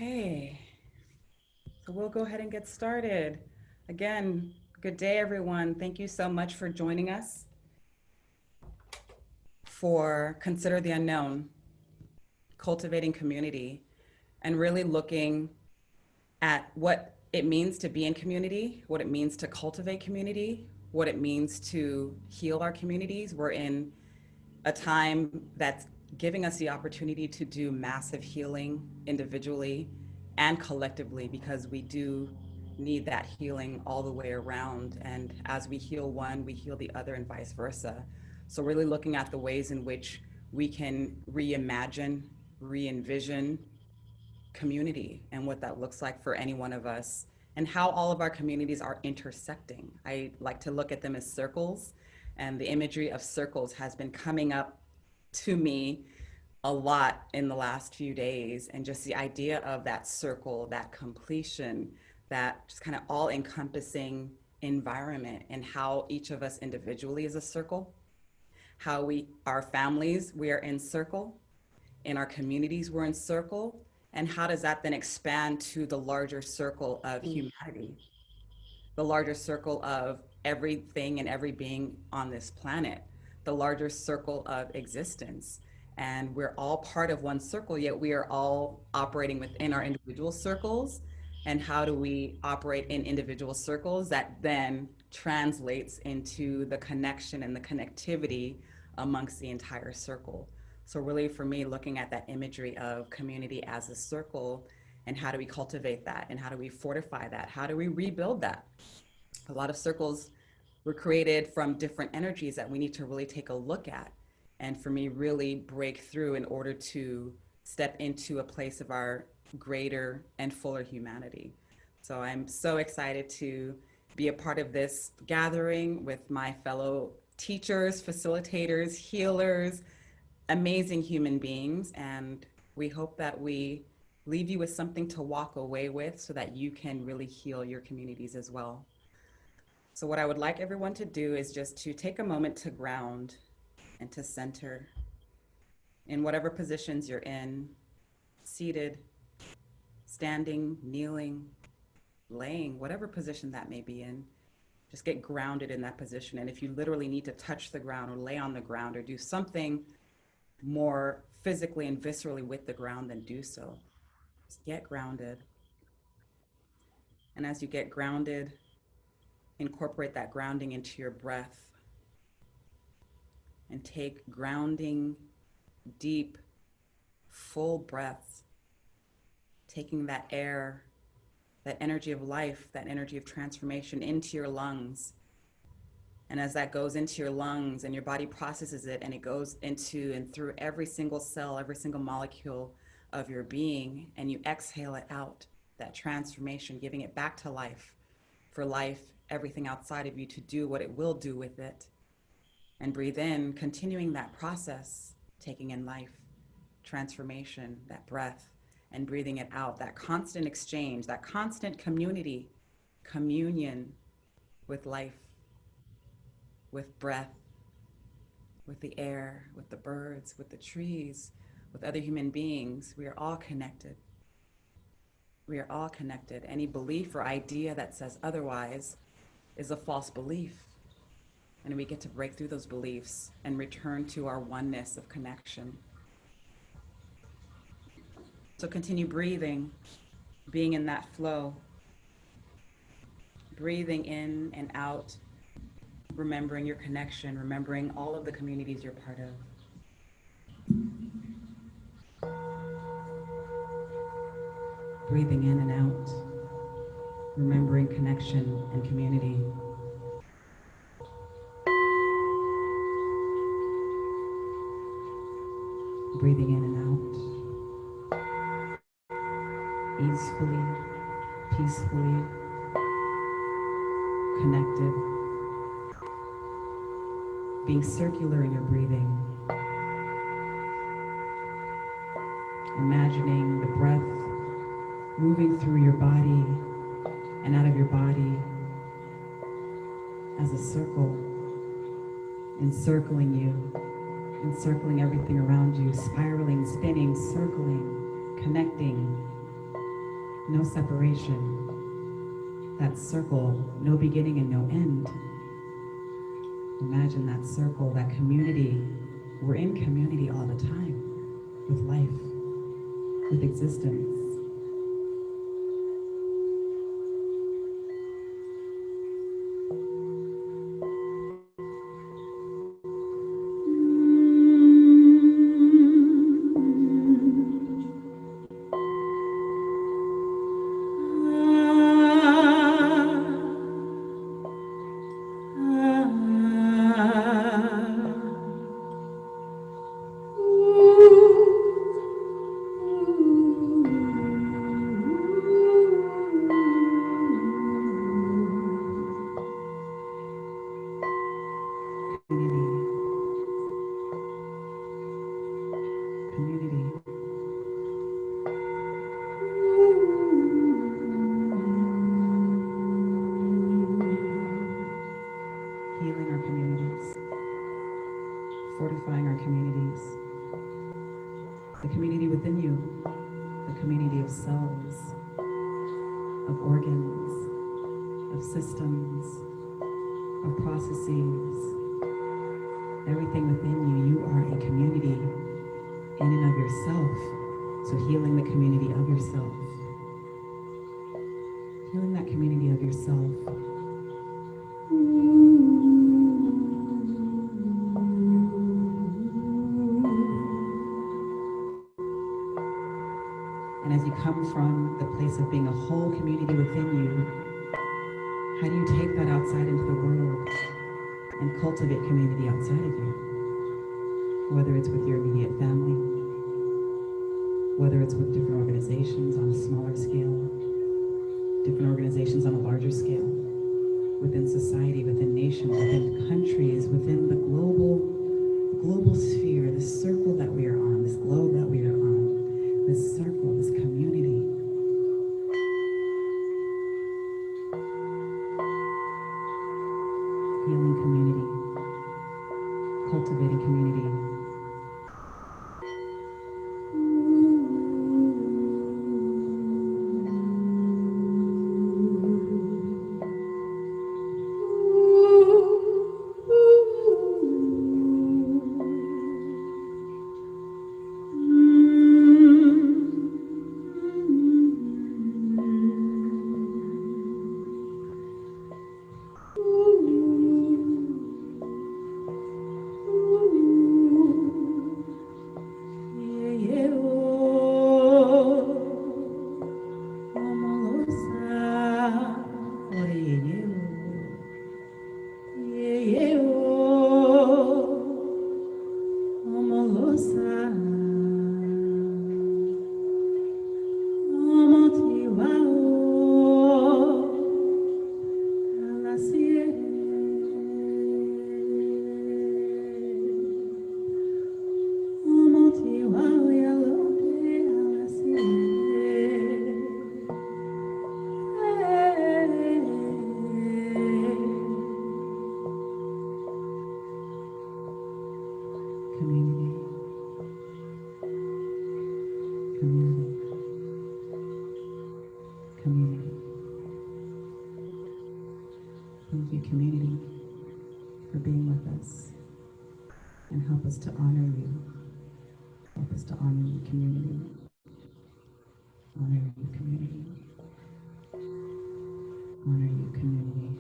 Okay, so we'll go ahead and get started. Again, good day, everyone. Thank you so much for joining us for Consider the Unknown, Cultivating Community, and really looking at what it means to be in community, what it means to cultivate community, what it means to heal our communities. We're in a time that's giving us the opportunity to do massive healing individually and collectively, because we do need that healing all the way around. And as we heal one, we heal the other, and vice versa. So, really looking at the ways in which we can reimagine, re envision community and what that looks like for any one of us, and how all of our communities are intersecting. I like to look at them as circles, and the imagery of circles has been coming up to me a lot in the last few days. And just the idea of that circle, that completion, that just kind of all encompassing environment, and how each of us individually is a circle, how our families, we are in circle, in our communities, we're in circle. And how does that then expand to the larger circle of humanity, the larger circle of everything and every being on this planet, the larger circle of existence? And we're all part of one circle, yet we are all operating within our individual circles. And how do we operate in individual circles that then translates into the connection and the connectivity amongst the entire circle? So really, for me, looking at that imagery of community as a circle, and how do we cultivate that, and how do we fortify that, how do we rebuild that? A lot of circles were created from different energies that we need to really take a look at, and for me, really break through in order to step into a place of our greater and fuller humanity. So I'm so excited to be a part of this gathering with my fellow teachers, facilitators, healers, amazing human beings. And we hope that we leave you with something to walk away with, so that you can really heal your communities as well. So what I would like everyone to do is just to take a moment to ground and to center in whatever positions you're in: seated, standing, kneeling, laying, whatever position that may be in. Just get grounded in that position. And if you literally need to touch the ground or lay on the ground or do something more physically and viscerally with the ground, then do so. Just get grounded. And as you get grounded, incorporate that grounding into your breath, and take grounding, deep, full breaths, taking that air, that energy of life, that energy of transformation into your lungs. And as that goes into your lungs and your body processes it, and it goes into and through every single cell, every single molecule of your being, and you exhale it out, that transformation, giving it back to life, for life, everything outside of you, to do what it will do with it. And breathe in, continuing that process, taking in life, transformation, that breath, and breathing it out, that constant exchange, that constant community, communion with life, with breath, with the air, with the birds, with the trees, with other human beings. We are all connected. We are all connected. Any belief or idea that says otherwise is a false belief. And we get to break through those beliefs and return to our oneness of connection. So continue breathing, being in that flow, breathing in and out, remembering your connection, remembering all of the communities you're part of. Breathing in and out, remembering connection and community. Breathing in and out, easefully, peacefully, connected, being circular in your breathing, imagining the breath moving through your body and out of your body as a circle, encircling you, encircling everything around you, spiraling, spinning, circling, connecting, no separation, that circle, no beginning and no end. Imagine that circle, that community. We're in community all the time with life, with existence. Healing our communities, fortifying our communities, the community within you, the community of cells, of organs, of systems, of processes, everything within you. You are a community in and of yourself. So healing the community of yourself, healing that community of yourself. And as you come from the place of being a whole community within you, how do you take that outside into the world and cultivate community outside of you? Whether it's with your immediate family, whether it's with different organizations on a smaller scale, different organizations on a larger scale, within society, within nations, within countries, within the global sphere, the circle that we are on, this globe that we are on, this circle, this community. Healing community, cultivating community. Community. Thank you, community, for being with us, and help us to honor you. Help us to honor you, community. Honor you, community. Honor you, community.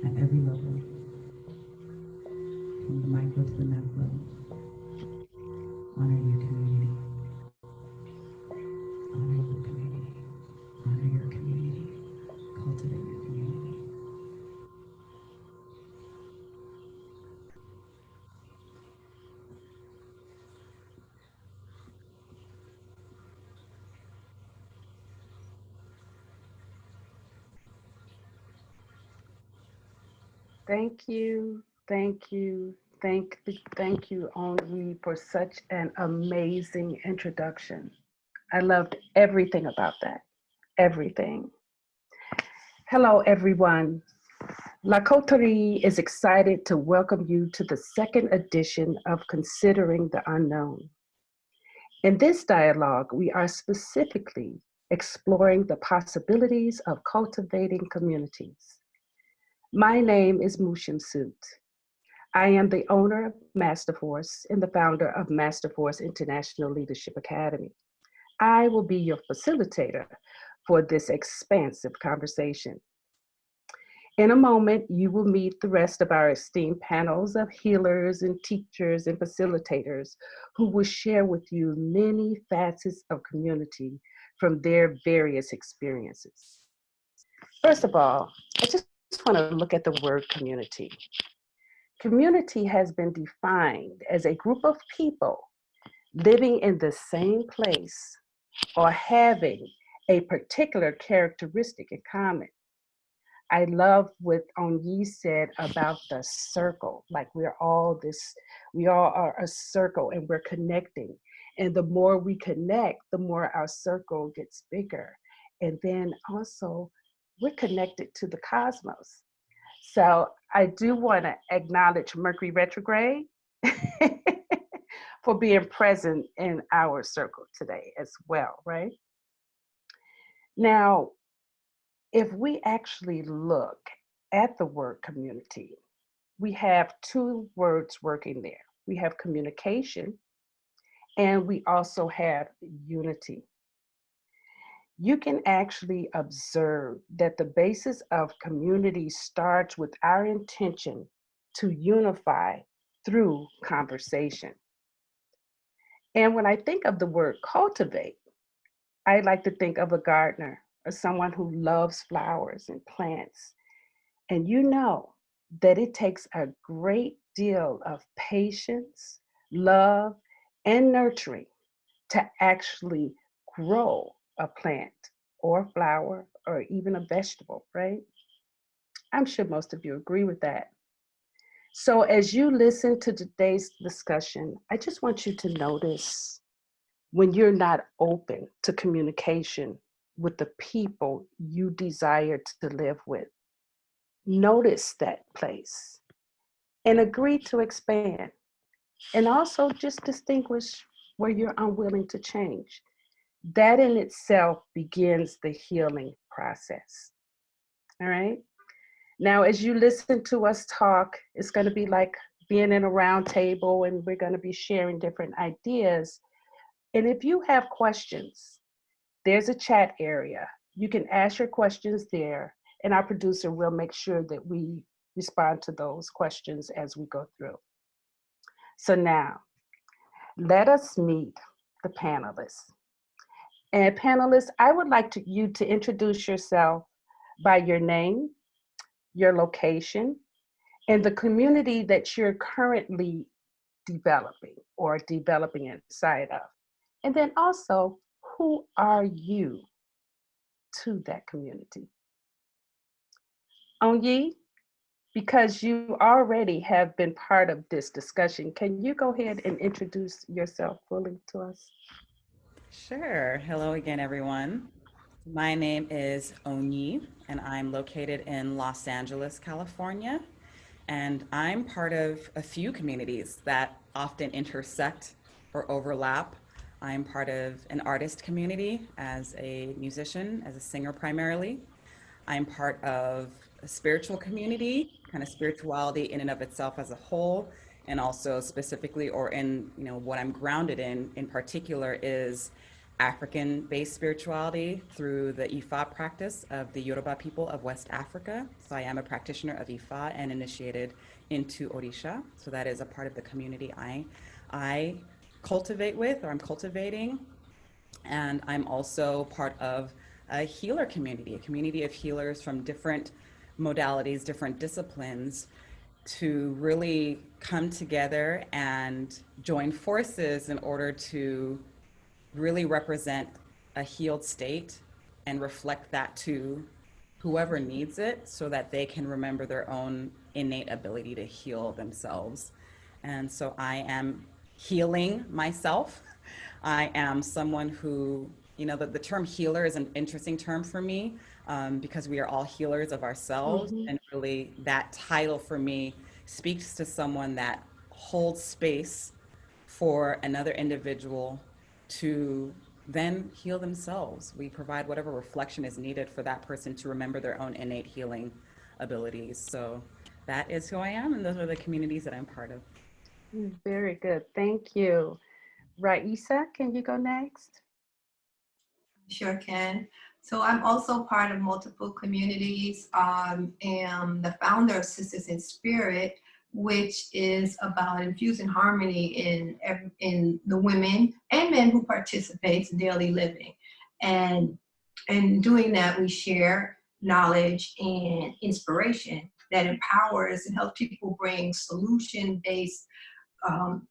At every level, from the micro to the macro. Honor you, community. Honor you, community. Honor your community. Cultivate your community. Thank you, thank you, thank you, Henri, for such an amazing introduction. I loved everything about that, everything. Hello, everyone. La Coterie is excited to welcome you to the second edition of Considering the Unknown. In this dialogue, we are specifically exploring the possibilities of cultivating communities. My name is Mushim Soot. I am the owner of Masterforce and the founder of Masterforce International Leadership Academy. I will be your facilitator for this expansive conversation. In a moment, you will meet the rest of our esteemed panels of healers and teachers and facilitators who will share with you many facets of community from their various experiences. First of all, I just want to look at the word community. Community has been defined as a group of people living in the same place or having a particular characteristic in common. I love what Onyi said about the circle. Like we all are a circle and we're connecting. And the more we connect, the more our circle gets bigger. And then also, we're connected to the cosmos. So I do want to acknowledge Mercury retrograde for being present in our circle today as well, right? Now, if we actually look at the word community, we have two words working there. We have communication and we also have unity. You can actually observe that the basis of community starts with our intention to unify through conversation. And when I think of the word cultivate, I like to think of a gardener or someone who loves flowers and plants. And you know that it takes a great deal of patience, love, and nurturing to actually grow a plant or flower or even a vegetable, right? I'm sure most of you agree with that. So as you listen to today's discussion, I just want you to notice when you're not open to communication with the people you desire to live with. Notice that place and agree to expand. And also just distinguish where you're unwilling to change. That in itself begins the healing process. All right. Now, as you listen to us talk, it's going to be like being in a round table and we're going to be sharing different ideas. And if you have questions, there's a chat area. You can ask your questions there, and our producer will make sure that we respond to those questions as we go through. So now, let us meet the panelists. And panelists, I would like you to introduce yourself by your name, your location, and the community that you're currently developing inside of. And then also, who are you to that community? Onyi, because you already have been part of this discussion, can you go ahead and introduce yourself fully to us? Sure. Hello again, everyone. My name is Onyi, and I'm located in Los Angeles, California. And I'm part of a few communities that often intersect or overlap. I'm part of an artist community as a musician, as a singer primarily. I'm part of a spiritual community, kind of spirituality in and of itself as a whole, and also specifically, or in what I'm grounded in particular, is African-based spirituality through the Ifa practice of the Yoruba people of West Africa. So I am a practitioner of Ifa and initiated into Orisha. So that is a part of the community I cultivate with, or I'm cultivating. And I'm also part of a healer community, a community of healers from different modalities, different disciplines, to really come together and join forces in order to really represent a healed state and reflect that to whoever needs it so that they can remember their own innate ability to heal themselves. And so I am healing myself. I am someone who, the term healer is an interesting term for me, because we are all healers of ourselves. Mm-hmm. And really, that title for me speaks to someone that holds space for another individual to then heal themselves. We provide whatever reflection is needed for that person to remember their own innate healing abilities. So that is who I am, and those are the communities that I'm part of. Very good. Thank you. Raisa, can you go next? Sure can. So I'm also part of multiple communities. Am the founder of Sisters in Spirit, which is about infusing harmony in the women and men who participates in daily living. And in doing that, we share knowledge and inspiration that empowers and helps people bring solution-based um,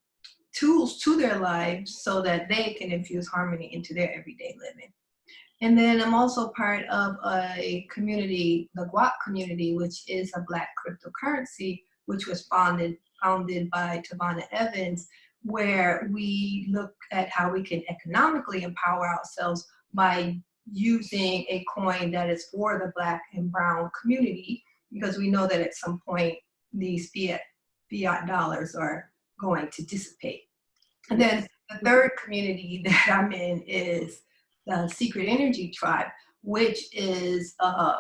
tools to their lives so that they can infuse harmony into their everyday living. And then I'm also part of a community, the Guap community, which is a Black cryptocurrency, which was founded by Tavana Evans, where we look at how we can economically empower ourselves by using a coin that is for the Black and Brown community, because we know that at some point these fiat dollars are going to dissipate. And then the third community that I'm in is the Secret Energy Tribe, which is a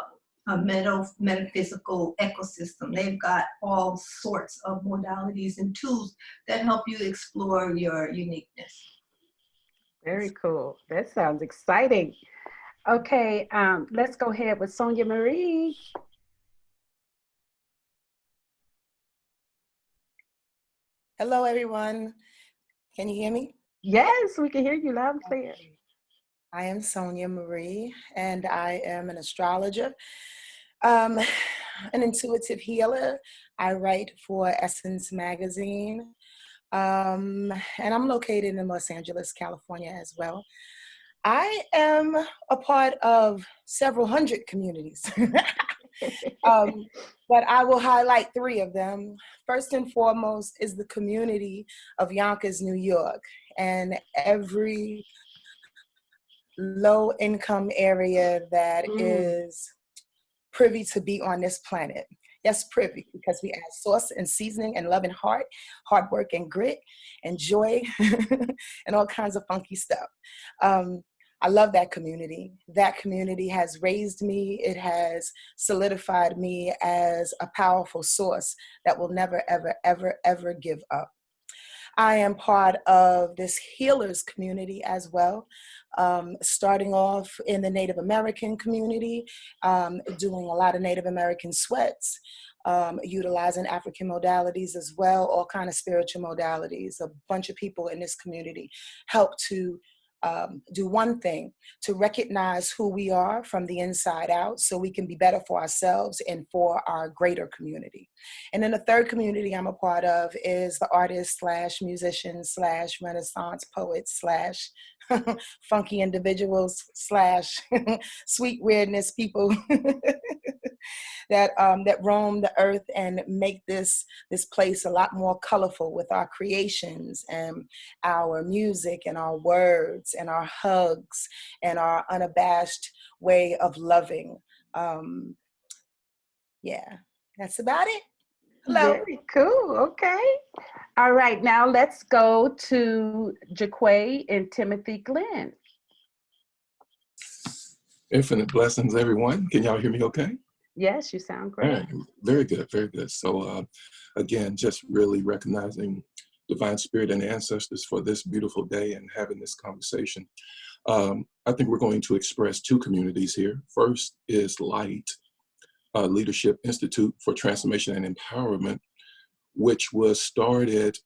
metaphysical ecosystem. They've got all sorts of modalities and tools that help you explore your uniqueness. Very cool. That sounds exciting. Okay, let's go ahead with Sonia Marie. Hello, everyone. Can you hear me? Yes, we can hear you loud and clear. I am Sonia Marie, and I am an astrologer, an intuitive healer. I write for Essence Magazine, and I'm located in Los Angeles, California as well. I am a part of several hundred communities, but I will highlight three of them. First and foremost is the community of Yonkers, New York, and every low income area that is privy to be on this planet. Yes, privy, because we add sauce and seasoning and love and heart, hard work and grit and joy and all kinds of funky stuff. I love that community. That community has raised me. It has solidified me as a powerful source that will never, ever, ever, ever give up. I am part of this healers community as well, starting off in the Native American community, doing a lot of Native American sweats, utilizing African modalities as well, all kind of spiritual modalities. A bunch of people in this community help to do one thing, to recognize who we are from the inside out so we can be better for ourselves and for our greater community. And then the third community I'm a part of is the artists / musicians / Renaissance poets / funky individuals / sweet weirdness people that roam the earth and make this place a lot more colorful with our creations and our music and our words and our hugs and our unabashed way of loving. Yeah, that's about it. Hello. Very cool. Okay. All right. Now let's go to Jaquay and Timothy Glenn. Infinite blessings, everyone. Can y'all hear me okay? Yes, you sound great. All right. Very good, very good. So again, just really recognizing divine spirit and ancestors for this beautiful day and having this conversation. I think we're going to express two communities here. First is Light Leadership Institute for Transformation and Empowerment, which was started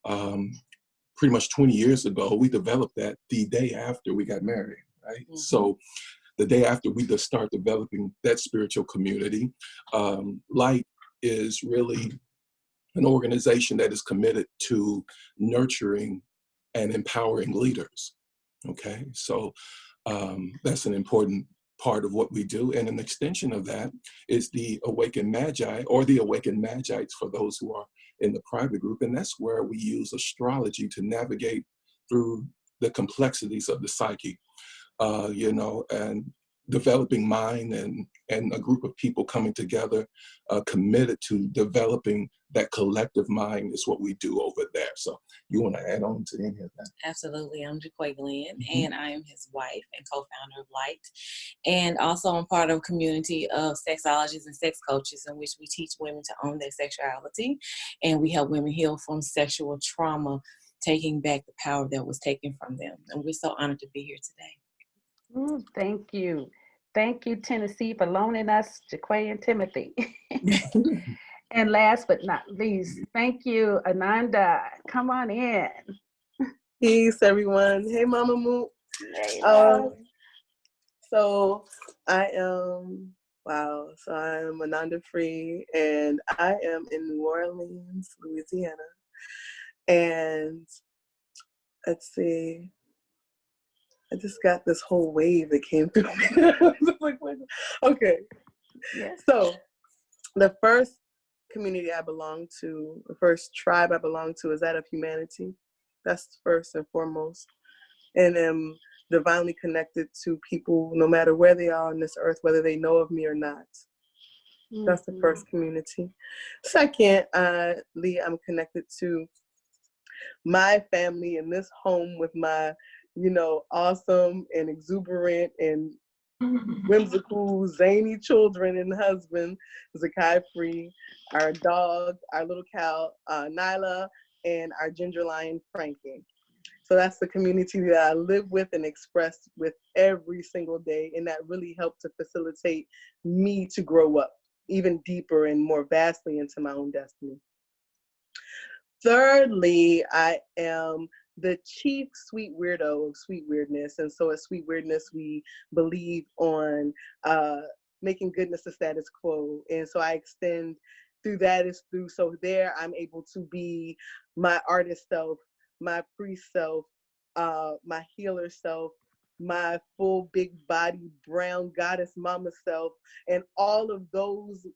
pretty much 20 years ago. We developed that the day after we got married, right? Mm-hmm. So the day after we just start developing that spiritual community, Light is really an organization that is committed to nurturing and empowering leaders. Okay, so that's an important part of what we do. And an extension of that is the Awakened Magi, or the Awakened Magites for those who are in the private group. And that's where we use astrology to navigate through the complexities of the psyche, and developing mind and a group of people coming together, committed to developing that collective mind is what we do over there. So you want to add on to any of that? Absolutely. I'm Jaquay Glenn, and I am his wife and co-founder of Light. And also I'm part of a community of sexologists and sex coaches in which we teach women to own their sexuality, and we help women heal from sexual trauma, taking back the power that was taken from them. And we're so honored to be here today. Thank you. Thank you, Tennessee, for loaning us Jaquay and Timothy. And last but not least, thank you, Ananda. Come on in. Peace, everyone. Hey, Mama Moo. Hey, love. So I am, wow, so I am Ananda Free, and I am in New Orleans, Louisiana. And let's see, I just got this whole wave that came through me. I was just like, okay. Yes. So the first community I belong to, the first tribe I belong to is that of humanity. That's first and foremost. And am divinely connected to people no matter where they are on this earth, whether they know of me or not. That's the first community. Second, Lee, I'm connected to my family in this home with my, awesome and exuberant and whimsical, zany children and husband, Zakai Free, our dog, our little cow, Nyla, and our ginger lion, Frankie. So that's the community that I live with and express with every single day. And that really helped to facilitate me to grow up even deeper and more vastly into my own destiny. Thirdly, I am the chief sweet weirdo of sweet weirdness. And so at Sweet Weirdness, we believe on making goodness the status quo. And so I extend through that so there I'm able to be my artist self, my priest self, my healer self, my full big body brown goddess mama self, and all of those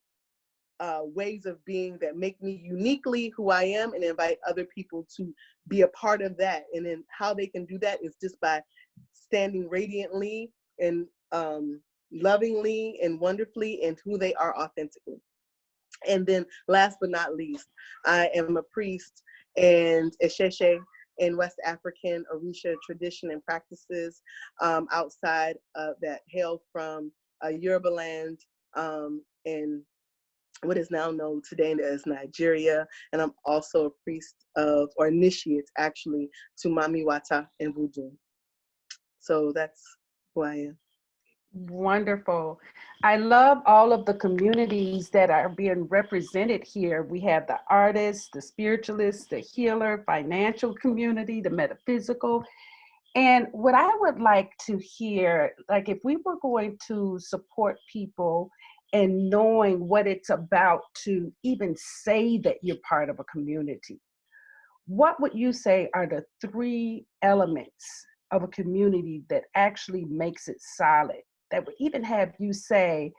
ways of being that make me uniquely who I am, and invite other people to be a part of that. And then how they can do that is just by standing radiantly and lovingly and wonderfully in who they are authentically. And then last but not least, I am a priest and a sheshe in West African Orisha tradition and practices outside that hail from Yoruba land and what is now known today as Nigeria. And I'm also a priest of, or initiate actually, to Mami Wata and Voodoo. So that's who I am. Wonderful. I love all of the communities that are being represented here. We have the artists, the spiritualists, the healer, financial community, the metaphysical. And what I would like to hear, like if we were going to support people and knowing what it's about to even say that you're part of a community, what would you say are the 3 elements of a community that actually makes it solid, that would even have you say,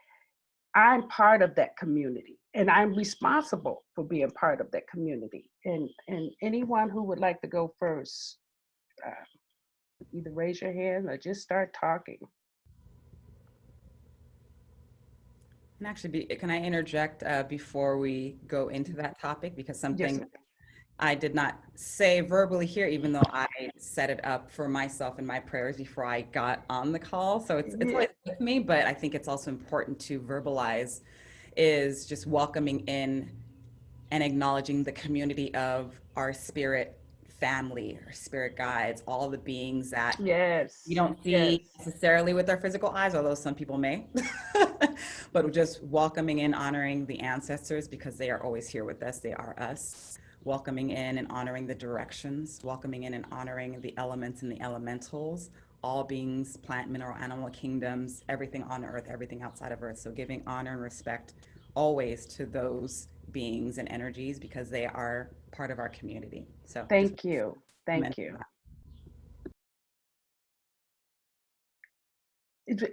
I'm part of that community and I'm responsible for being part of that community? And anyone who would like to go first, either raise your hand or just start talking. And actually, can I interject before we go into that topic? Because something Yes. I did not say verbally here, even though I set it up for myself in my prayers before I got on the call. So it's always with me, but I think it's also important to verbalize, is just welcoming in and acknowledging the community of our spirit family, our spirit guides, all the beings that we don't see necessarily with our physical eyes, although some people may, but just welcoming in, honoring the ancestors because they are always here with us. They are us. Welcoming in and honoring the directions, welcoming in and honoring the elements and the elementals, all beings, plant, mineral, animal kingdoms, everything on earth, everything outside of earth. So giving honor and respect always to those beings and energies because they are part of our community. So Thank you. Thank you.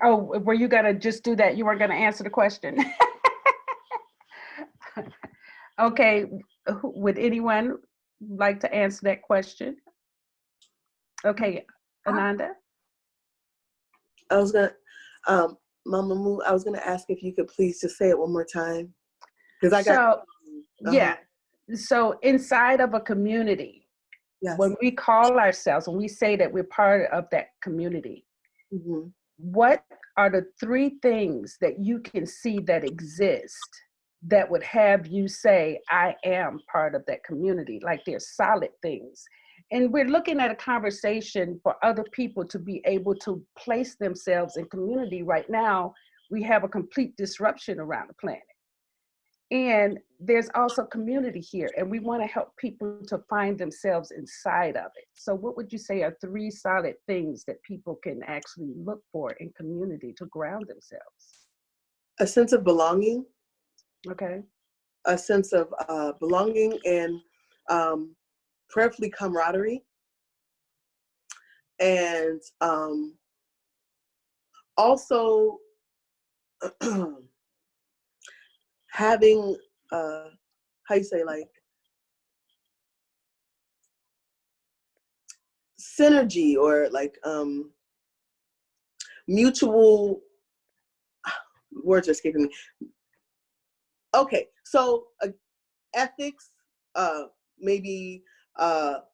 Oh, were you gonna just do that? You weren't gonna answer the question? Okay, would anyone like to answer that question? Okay, Ananda? I was gonna, Mama Moo, I was going to ask if you could please just say it one more time. Because I got. So, yeah. So inside of a community, Yes. when we call ourselves, when we say that we're part of that community, Mm-hmm. what are the 3 things that you can see that exist that would have you say, I am part of that community? Like they're solid things. And we're looking at a conversation for other people to be able to place themselves in community. Right now, we have a complete disruption around the planet. And there's also community here, and we want to help people to find themselves inside of it. So what would you say are 3 solid things that people can actually look for in community to ground themselves? A sense of belonging. Okay. A sense of belonging and prayerfully camaraderie. And also having, how you say, like, synergy or like mutual, words are escaping me. Okay, so ethics, maybe, what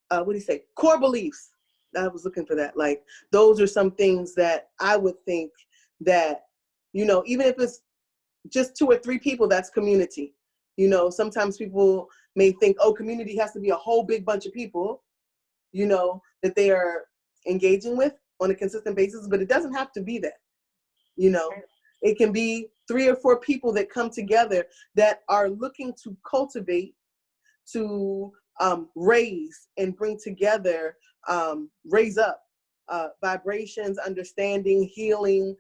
do you say, core beliefs. I was looking for that. Like, those are some things that I would think that, you know, even if it's just 2 or 3 people, that's community. You know, sometimes people may think, oh, community has to be a whole big bunch of people, you know, that they are engaging with on a consistent basis, but it doesn't have to be that, you know. It can be 3 or 4 people that come together that are looking to cultivate, to raise and bring together, raise up vibrations, understanding, healing,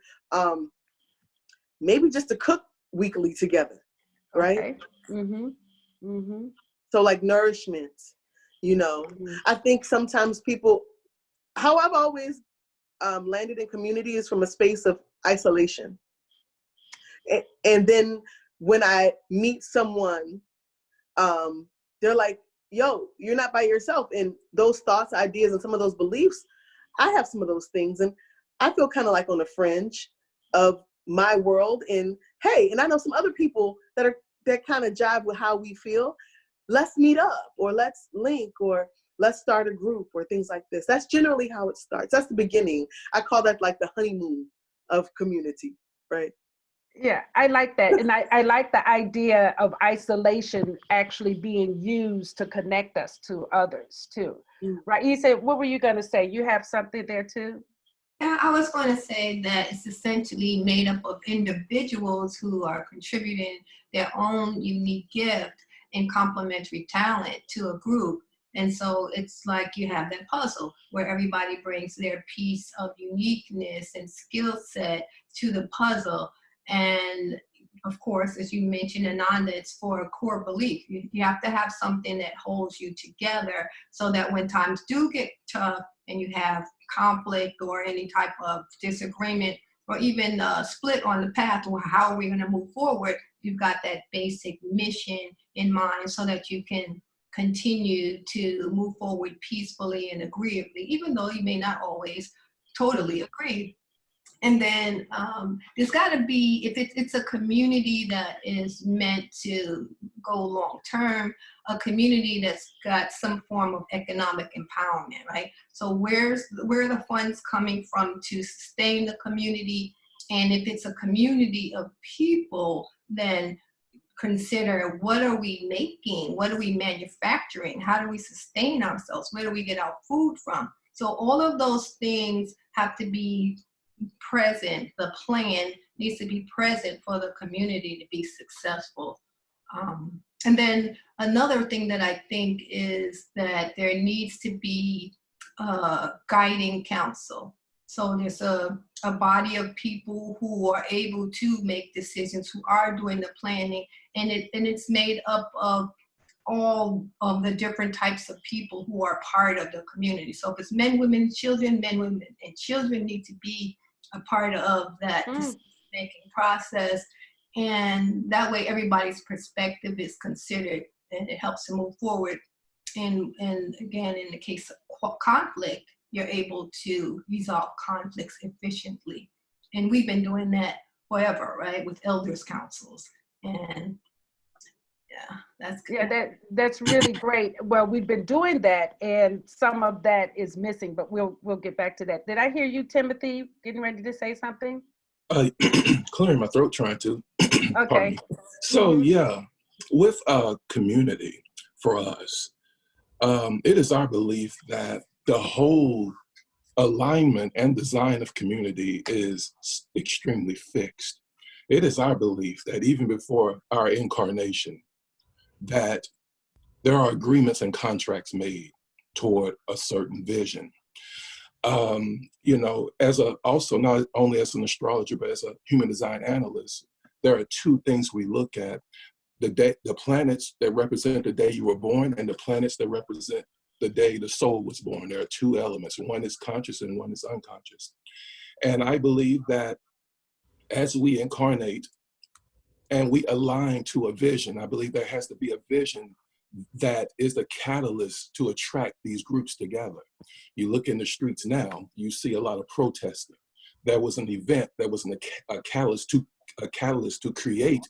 maybe just to cook weekly together, right? Okay. Mm-hmm. Mm-hmm. So like nourishment, you know. Mm-hmm. I think sometimes people, how I've always landed in community is from a space of isolation. And then when I meet someone, they're like, yo, you're not by yourself. And those thoughts, ideas, and some of those beliefs, I have some of those things. And I feel kind of like on the fringe of my world. And hey, and I know some other people that kind of jive with how we feel. Let's meet up, or let's link, or let's start a group, or things like this. That's generally how it starts. That's the beginning. I call that like the honeymoon of community, right? Yeah, I like that. And I like the idea of isolation actually being used to connect us to others too. Mm. Right. You said, what were you going to say? You have something there too? Yeah, I was going to say that it's essentially made up of individuals who are contributing their own unique gift and complementary talent to a group. And so it's like you have that puzzle where everybody brings their piece of uniqueness and skill set to the puzzle. And of course, as you mentioned, Ananda, it's for a core belief. You have to have something that holds you together so that when times do get tough and you have conflict or any type of disagreement or even split on the path or how are we going to move forward, you've got that basic mission in mind so that you can continue to move forward peacefully and agreeably, even though you may not always totally agree. And then there's got to be, if it's a community that is meant to go long term, a community that's got some form of economic empowerment, right? So where are the funds coming from to sustain the community? And if it's a community of people, then consider, what are we making? What are we manufacturing? How do we sustain ourselves? Where do we get our food from? So all of those things have to be present. The plan needs to be present for the community to be successful. And then another thing that I think is that there needs to be guiding counsel. So there's a body of people who are able to make decisions, who are doing the planning, and it's made up of all of the different types of people who are part of the community. So if it's men, women, children, men, women, and children need to be a part of that decision-making process. And that way everybody's perspective is considered and it helps to move forward. And again, in the case of conflict, you're able to resolve conflicts efficiently And we've been doing that forever, right, with elders councils. And yeah, that's good. Yeah, that's really great. Well, we've been doing that, and some of that is missing, but we'll get back to that. Did I hear you, Timothy, getting ready to say something? Clearing my throat, trying to. Pardon Okay. me. So yeah, with community for us, it is our belief that the whole alignment and design of community is extremely fixed. It is our belief that even before our incarnation, that there are agreements and contracts made toward a certain vision. You know, also not only as an astrologer, but as a human design analyst, there are two things we look at: the planets that represent the day you were born, and the planets that represent the day the soul was born. There are two elements. One is conscious and one is unconscious. And I believe that as we incarnate and we align to a vision, I believe there has to be a vision that is the catalyst to attract these groups together. You look in the streets now, you see a lot of protesting. There was an event, there was a catalyst to create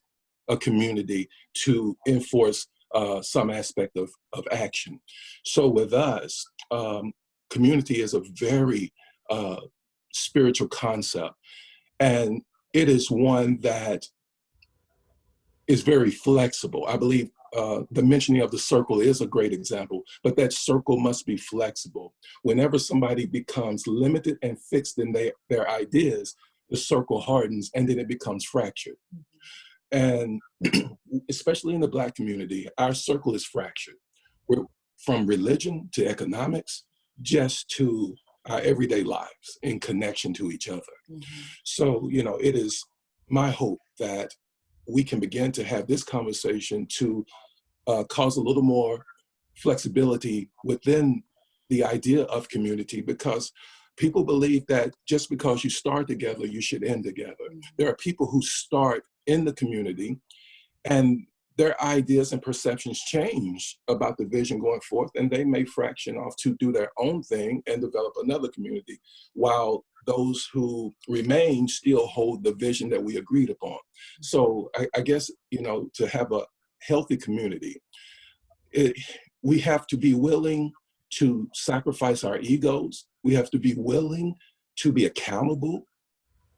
a community to enforce some aspect of action. So with us, community is a very spiritual concept, and it is one that is very flexible. I believe the mentioning of the circle is a great example, but that circle must be flexible. Whenever somebody becomes limited and fixed in their ideas, the circle hardens and then it becomes fractured. And especially in the Black community, our circle is fractured. We're from religion to economics, just to our everyday lives in connection to each other. So, you know, it is my hope that we can begin to have this conversation to cause a little more flexibility within the idea of community, because people believe that just because you start together, you should end together. There are people who start in the community and their ideas and perceptions change about the vision going forth, and they may fraction off to do their own thing and develop another community, while those who remain still hold the vision that we agreed upon. So I guess, you know, to have a healthy community, we have to be willing to sacrifice our egos. We have to be willing to be accountable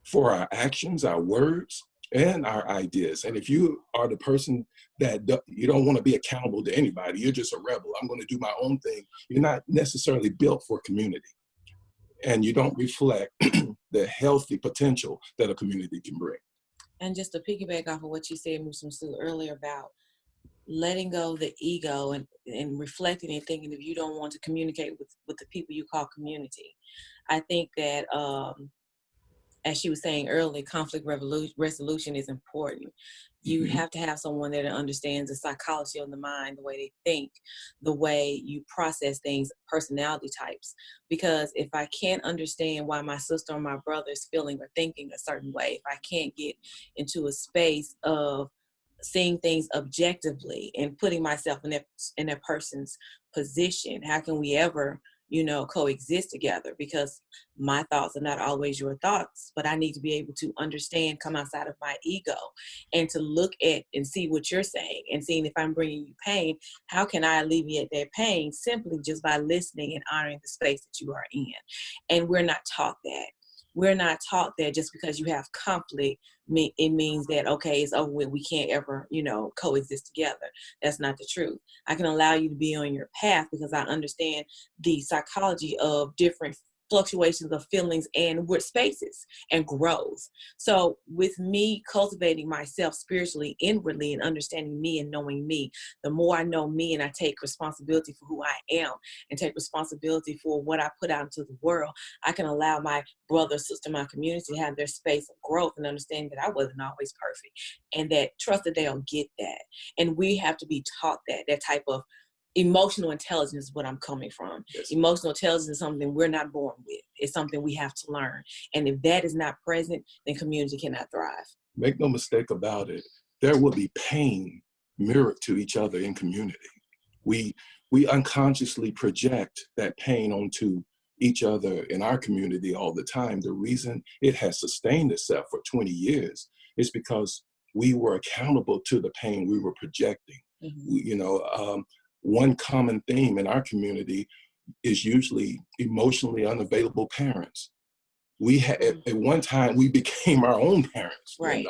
for our actions, our words, and our ideas. And if you are the person that you don't want to be accountable to anybody, you're just a rebel, I'm going to do my own thing, you're not necessarily built for community. And you don't reflect the healthy potential that a community can bring. And just to piggyback off of what you said, Ms. Sue, earlier about letting go of the ego and reflecting and thinking if you don't want to communicate with the people you call community. I think that, as she was saying earlier, conflict resolution is important. You have to have someone there that understands the psychology of the mind, the way they think, the way you process things, personality types. Because if I can't understand why my sister or my brother is feeling or thinking a certain way, if I can't get into a space of seeing things objectively and putting myself in that person's position, how can we ever, you know, coexist together? Because my thoughts are not always your thoughts, but I need to be able to understand, come outside of my ego and to look at and see what you're saying and seeing if I'm bringing you pain, how can I alleviate that pain simply just by listening and honoring the space that you are in. And we're not taught that. We're not taught that just because you have conflict, it means that, okay, it's over with, we can't ever, you know, coexist together. That's not the truth. I can allow you to be on your path because I understand the psychology of different fluctuations of feelings and with spaces and growth. So with me cultivating myself spiritually, inwardly, and understanding me and knowing me, the more I know me and I take responsibility for who I am and take responsibility for what I put out into the world, I can allow my brother, sister, my community to have their space of growth and understand that I wasn't always perfect and that trust that they'll get that. And we have to be taught that type of emotional intelligence is what I'm coming from. Yes. Emotional intelligence is something we're not born with. It's something we have to learn. And if that is not present, then community cannot thrive. Make no mistake about it. There will be pain mirrored to each other in community. We unconsciously project that pain onto each other in our community all the time, the reason it has sustained itself for 20 years is because we were accountable to the pain we were projecting. One common theme in our community is usually emotionally unavailable parents. We had at one time we became our own parents. Right.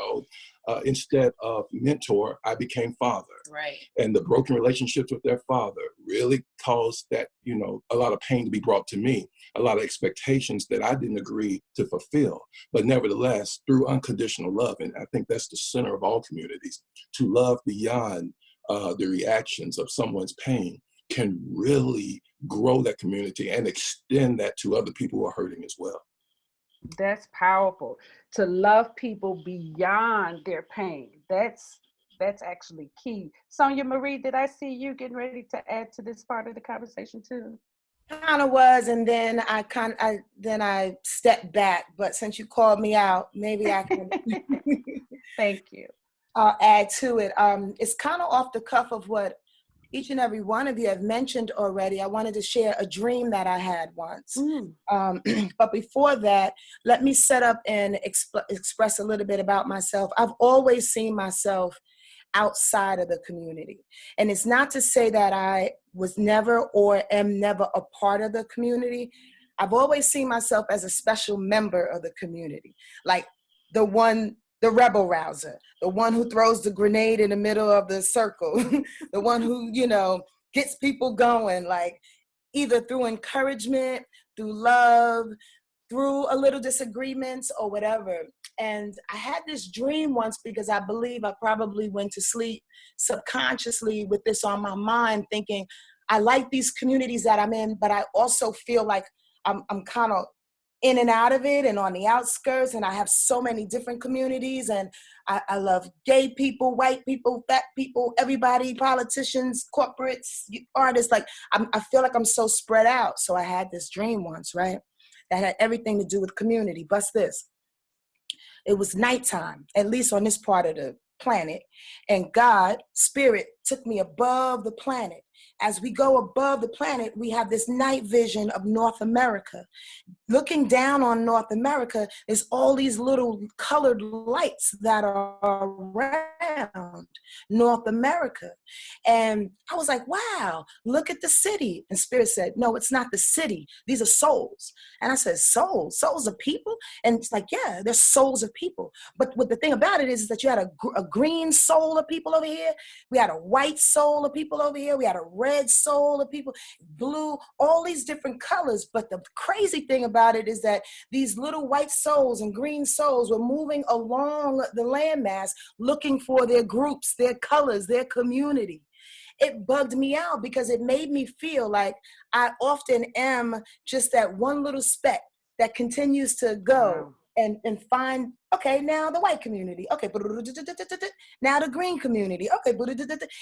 Instead of mentor, I became father. Right. And the broken relationships with their father really caused that, a lot of pain to be brought to me, a lot of expectations that I didn't agree to fulfill. But nevertheless, through unconditional love, and I think that's the center of all communities, to love beyond the reactions of someone's pain can really grow that community and extend that to other people who are hurting as well. That's powerful. To love people beyond their pain. That's actually key. Sonia Marie, did I see you getting ready to add to this part of the conversation too? Kind of was, and then I stepped back. But since you called me out, maybe I can. Thank you. I'll add to it. It's kind of off the cuff of what each and every one of you have mentioned already. I wanted to share a dream that I had once. But before that, let me set up and express a little bit about myself. I've always seen myself outside of the community. And it's not to say that I was never or am never a part of the community. I've always seen myself as a special member of the community, like the rebel rouser, the one who throws the grenade in the middle of the circle, the one who, gets people going, like either through encouragement, through love, through a little disagreements or whatever. And I had this dream once because I believe I probably went to sleep subconsciously with this on my mind, thinking, I like these communities that I'm in, but I also feel like I'm kind of in and out of it and on the outskirts, and I have so many different communities, and I love gay people, white people, fat people, everybody, politicians, corporates, artists. Like I feel like I'm so spread out. So I had this dream once, right? That had everything to do with community. Bust this. It was nighttime, at least on this part of the planet, and God, Spirit, took me above the planet. As we go above the planet, we have this night vision of North America. Looking down on North America is all these little colored lights that are around North America. And I was like, wow, look at the city. And Spirit said, no, it's not the city. These are souls. And I said, souls? Souls of people? And it's like, yeah, they're souls of people. But what the thing about it is that you had a green soul of people over here. We had a white soul of people over here. We had a red soul of people, blue, all these different colors. But the crazy thing about it is that these little white souls and green souls were moving along the landmass looking for their groups, their colors, their community. It bugged me out because it made me feel like I often am just that one little speck that continues to go and find, okay, now the white community, okay, now the green community, okay,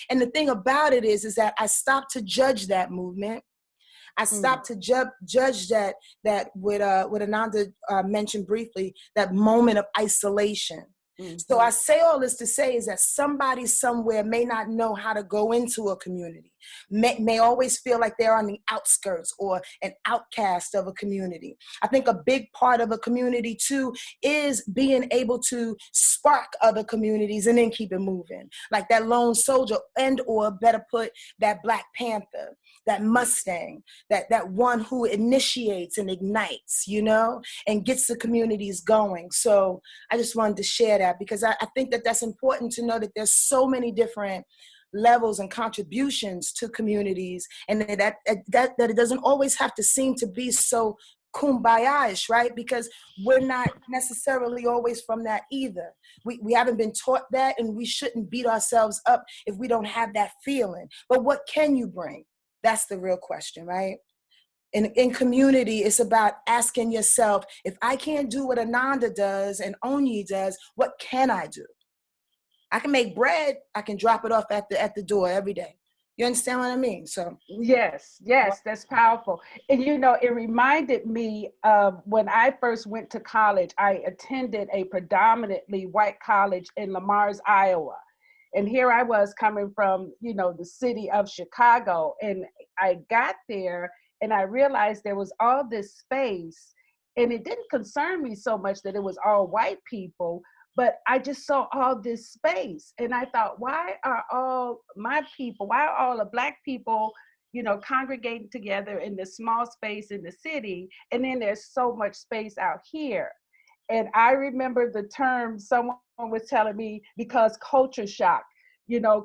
and the thing about it is that I stopped to judge that movement. I stopped to judge that what Ananda mentioned briefly, that moment of isolation. So I say all this to say is that somebody somewhere may not know how to go into a community, may always feel like they're on the outskirts or an outcast of a community. I think a big part of a community too is being able to spark other communities and then keep it moving. Like that lone soldier, and or better put, that Black Panther, that Mustang, that one who initiates and ignites, and gets the communities going. So I just wanted to share that because I think that that's important to know that there's so many different levels and contributions to communities, and that it doesn't always have to seem to be so kumbaya-ish, right? Because we're not necessarily always from that either. We haven't been taught that, and we shouldn't beat ourselves up if we don't have that feeling. But what can you bring? That's the real question, right? In community, it's about asking yourself, if I can't do what Ananda does and Onyi does, what can I do? I can make bread. I can drop it off at the door every day. You understand what I mean? So yes, that's powerful. And it reminded me of when I first went to college. I attended a predominantly white college in Lamars, Iowa. And here I was coming from, the city of Chicago. And I got there and I realized there was all this space, and it didn't concern me so much that it was all white people, but I just saw all this space, and I thought, why are all my people, why are all the Black people, congregating together in this small space in the city, and then there's so much space out here? And I remember the term someone was telling me, because culture shock,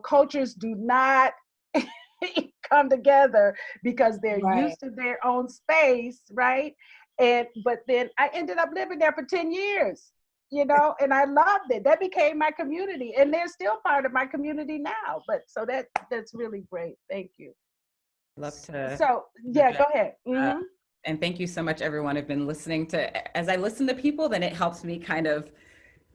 cultures do not come together because they're Right. used to their own space, right? But then I ended up living there for 10 years, and I loved it. That became my community, and they're still part of my community now. But so that's really great. Thank you. Love to So yeah, go interject. ahead. Uh, Hmm. and thank you so much, everyone who've been listening to. As I listen to people, then it helps me kind of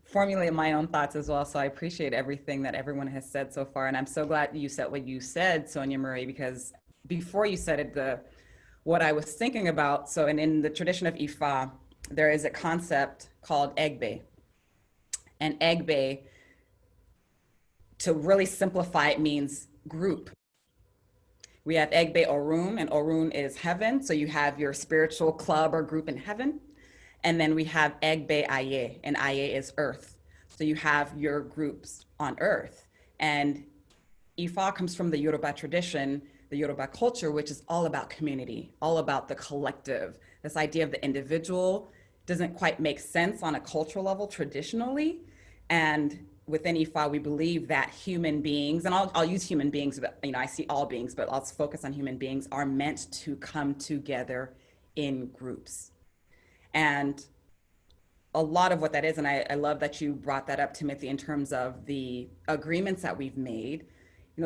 formulate my own thoughts as well. So I appreciate everything that everyone has said so far, and I'm so glad you said what you said, Sonia Marie, because before you said it, what I was thinking about. So, and in the tradition of Ifa, there is a concept called Egbe, and Egbe, to really simplify it, means group. We have Egbe Orun, and Orun is heaven. So you have your spiritual club or group in heaven. And then we have Egbe Aye, and Aye is earth. So you have your groups on earth. And Ifa comes from the Yoruba tradition, the Yoruba culture, which is all about community, all about the collective. This idea of the individual doesn't quite make sense on a cultural level traditionally. And within Ifa, we believe that human beings, and I'll use human beings, but I see all beings, but I'll focus on human beings, are meant to come together in groups. And a lot of what that is, and I love that you brought that up, Timothy, in terms of the agreements that we've made.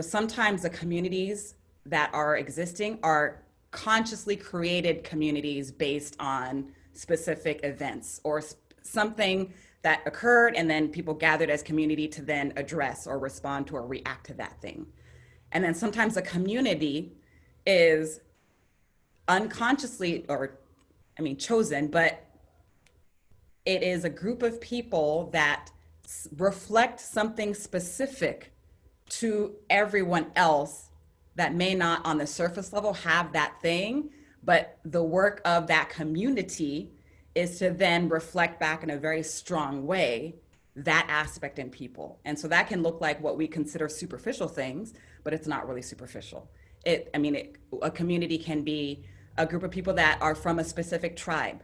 Sometimes the communities that are existing are consciously created communities based on specific events or something that occurred, and then people gathered as community to then address or respond to or react to that thing. And then sometimes a community is unconsciously, or chosen, but it is a group of people that reflect something specific to everyone else that may not on the surface level have that thing, but the work of that community is to then reflect back in a very strong way that aspect in people. And so that can look like what we consider superficial things, but it's not really superficial. A community can be a group of people that are from a specific tribe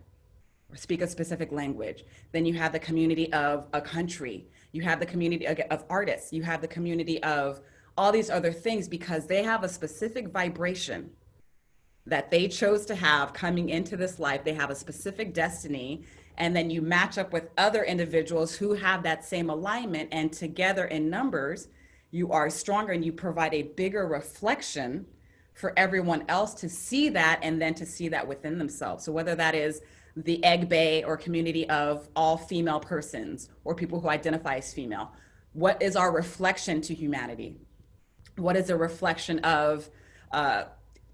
or speak a specific language. Then you have the community of a country. You have the community of artists. You have the community of all these other things because they have a specific vibration that they chose to have coming into this life. They have a specific destiny. And then you match up with other individuals who have that same alignment. And together in numbers, you are stronger and you provide a bigger reflection for everyone else to see that and then to see that within themselves. So whether that is the Egg Bay or community of all female persons or people who identify as female, what is our reflection to humanity? What is a reflection of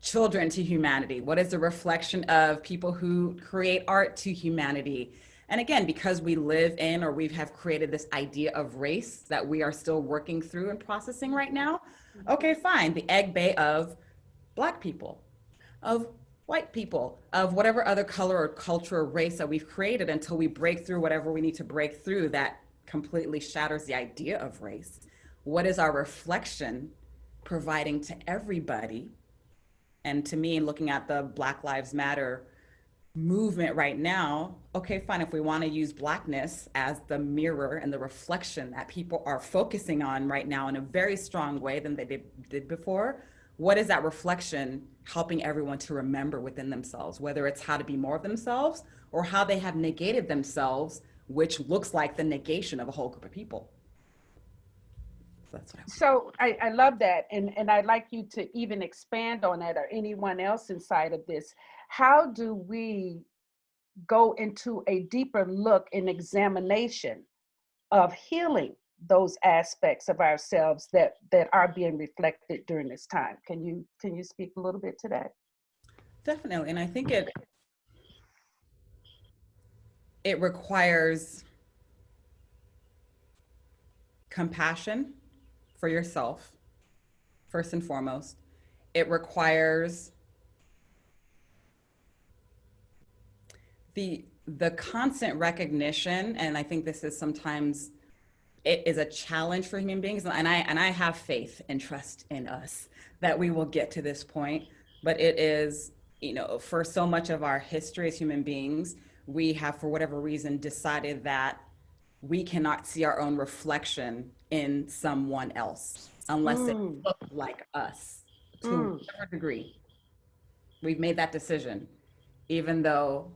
children to humanity? What is the reflection of people who create art to humanity? And again, because we live in, or we have created this idea of race that we are still working through and processing right now, okay, fine, the Egg Bay of Black people, of white people, of whatever other color or culture or race that we've created until we break through whatever we need to break through that completely shatters the idea of race. What is our reflection providing to everybody? And to me, looking at the Black Lives Matter movement right now, okay, fine, if we want to use Blackness as the mirror and the reflection that people are focusing on right now in a very strong way than they did before, what is that reflection helping everyone to remember within themselves, whether it's how to be more of themselves or how they have negated themselves, which looks like the negation of a whole group of people. That's what I want. So I love that. And I'd like you to even expand on that, or anyone else inside of this. How do we go into a deeper look and examination of healing those aspects of ourselves that are being reflected during this time? Can you speak a little bit to that? Definitely. And I think it requires compassion for yourself, first and foremost. It requires The constant recognition, and I think this is sometimes, it is a challenge for human beings, and I have faith and trust in us that we will get to this point. But it is, for so much of our history as human beings, we have, for whatever reason, decided that we cannot see our own reflection in someone else unless it Mm, looks like us, to mm, whatever degree. We've made that decision, even though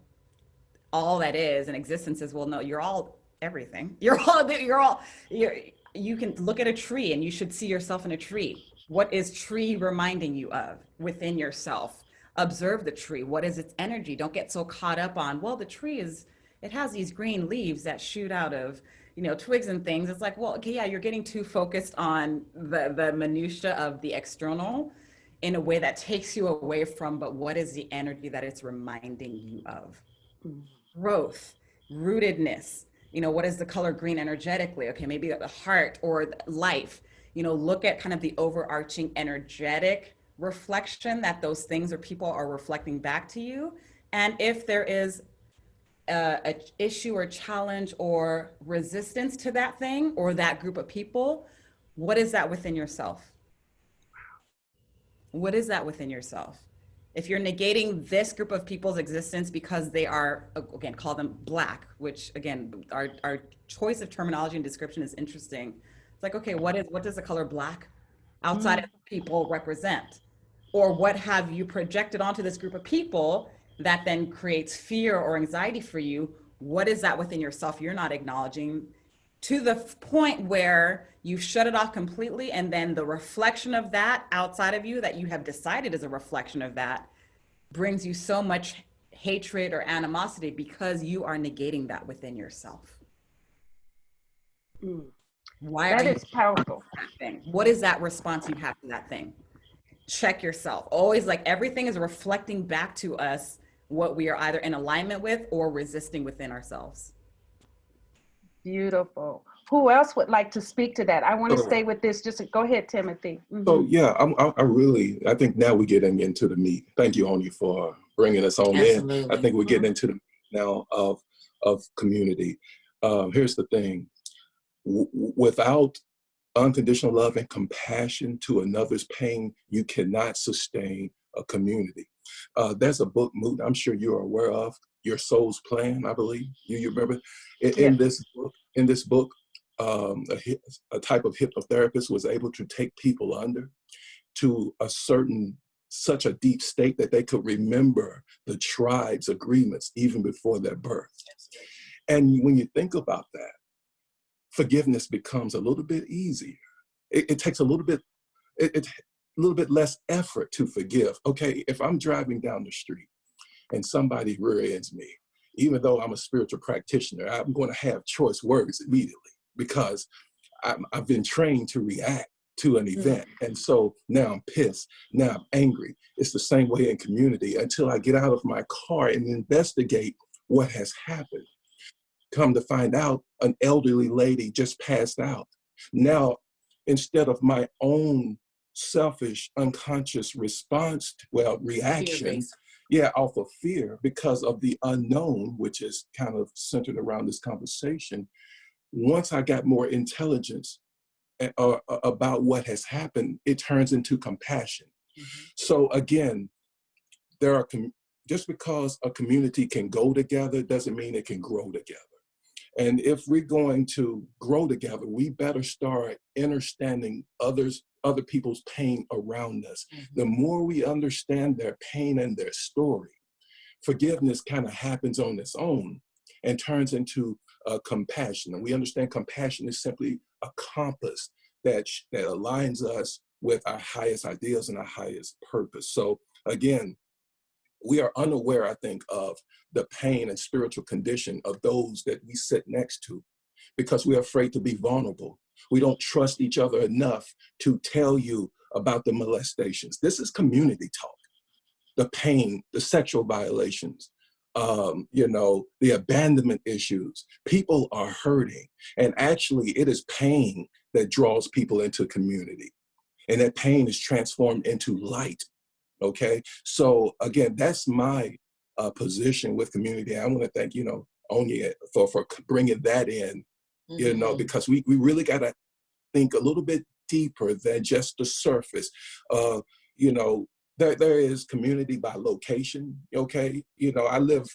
all that is in existence is, well, no, you're all everything. You can look at a tree and you should see yourself in a tree. What is tree reminding you of within yourself? Observe the tree. What is its energy? Don't get so caught up on, well, the tree is, it has these green leaves that shoot out of, twigs and things. It's like, well, okay, yeah, you're getting too focused on the minutia of the external in a way that takes you away from, but what is the energy that it's reminding you of? mm. Growth, rootedness. What is the color green energetically? Okay, maybe the heart or life. Look at kind of the overarching energetic reflection that those things or people are reflecting back to you. And if there is a issue or challenge or resistance to that thing or that group of people, what is that within yourself? What is that within yourself? If you're negating this group of people's existence because they are, again, call them Black, which again, our choice of terminology and description is interesting. It's like, okay, what does the color Black outside of people represent? Or what have you projected onto this group of people that then creates fear or anxiety for you? What is that within yourself you're not acknowledging, to the point where you shut it off completely, and then the reflection of that outside of you that you have decided is a reflection of that brings you so much hatred or animosity because you are negating that within yourself. Mm. Why are That you is powerful. that thing? What is that response you have to that thing? Check yourself. Always, like, everything is reflecting back to us what we are either in alignment with or resisting within ourselves. Beautiful. Who else would like to speak to that? I want to So, stay with this. Just go ahead, Timothy. so yeah, I think now we're getting into the meat. Thank you, Oni, for bringing us on in. I Absolutely. think we're getting into the meat now of community. Here's the thing: without unconditional love and compassion to another's pain, you cannot sustain a community. There's a book, Moot, I'm sure you're aware of, Your Soul's Plan, I believe. You remember? Yes. In this book, a type of hypnotherapist was able to take people under to such a deep state that they could remember the tribe's agreements even before their birth. And when you think about that, forgiveness becomes a little bit easier. It takes a little bit, a little bit less effort to forgive. Okay, if I'm driving down the street and somebody rear ends me, even though I'm a spiritual practitioner, I'm going to have choice words immediately because I've been trained to react to an event. And so now I'm pissed, now I'm angry. It's the same way in community until I get out of my car and investigate what has happened. Come to find out, an elderly lady just passed out. Now, instead of my own selfish, unconscious response, reaction, off of fear because of the unknown, which is kind of centered around this conversation. Once I got more intelligence about what has happened, it turns into compassion. So again, just because a community can go together doesn't mean it can grow together. And if we're going to grow together, we better start understanding other people's pain around us. The more we understand their pain and their story, forgiveness kind of happens on its own and turns into compassion. And we understand compassion is simply a compass that aligns us with our highest ideals and our highest purpose. So again, we are unaware, I think, of the pain and spiritual condition of those that we sit next to because we're afraid to be vulnerable. We don't trust each other enough to tell you about the molestations. This is community talk. The pain, the sexual violations, the abandonment issues. People are hurting. And actually, it is pain that draws people into community. And that pain is transformed into light. Okay, so again, that's my position with community. I want to thank, Onya for bringing that in, because we really got to think a little bit deeper than just the surface. You know, there is community by location, okay? I live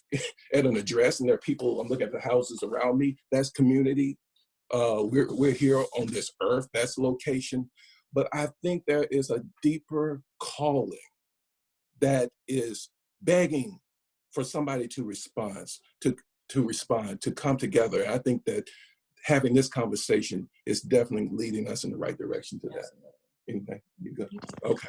at an address and there are people, I'm looking at the houses around me, that's community. We're here on this earth, that's location. But I think there is a deeper calling that is begging for somebody to respond, to come together. And I think that having this conversation is definitely leading us in the right direction to that. Anything? You good? Okay.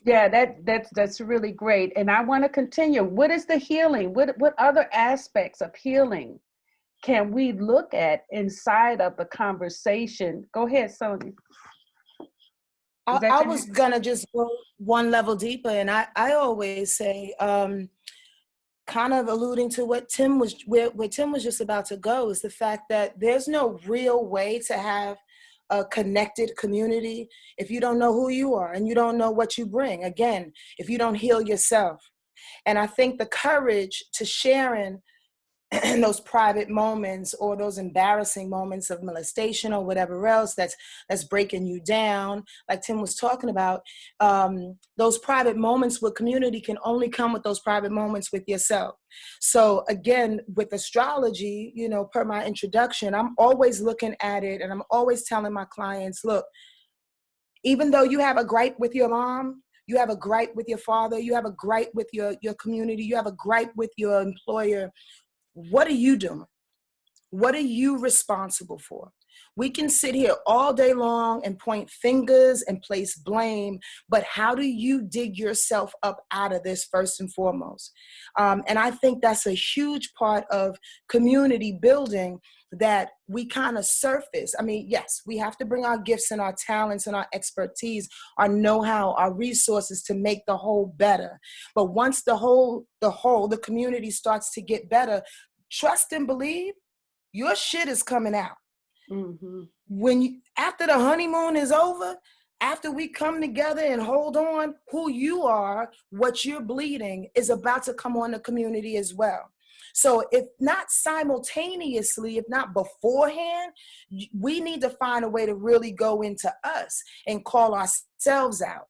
Yeah, that's really great. And I want to continue. What is the healing? What other aspects of healing can we look at inside of the conversation? Go ahead, Sonia. I was gonna just go one level deeper, and I always say, kind of alluding to what Tim was where Tim was just about to go, is the fact that there's no real way to have a connected community if you don't know who you are and you don't know what you bring. Again, if you don't heal yourself. And I think the courage to sharing those private moments or those embarrassing moments of molestation or whatever else that's breaking you down, like Tim was talking about, those private moments with community can only come with those private moments with yourself. So again, with astrology, per my introduction, I'm always looking at it and I'm always telling my clients, look, even though you have a gripe with your mom, you have a gripe with your father, you have a gripe with your community, you have a gripe with your employer, what are you doing? What are you responsible for? We can sit here all day long and point fingers and place blame, but how do you dig yourself up out of this first and foremost? And I think that's a huge part of community building that we kind of surface. I mean, yes, we have to bring our gifts and our talents and our expertise, our know-how, our resources to make the whole better. But once the community starts to get better, trust and believe, your shit is coming out. Mm-hmm. After the honeymoon is over, after we come together and hold on, who you are, what you're bleeding is about to come on the community as well. So if not simultaneously, if not beforehand, we need to find a way to really go into us and call ourselves out.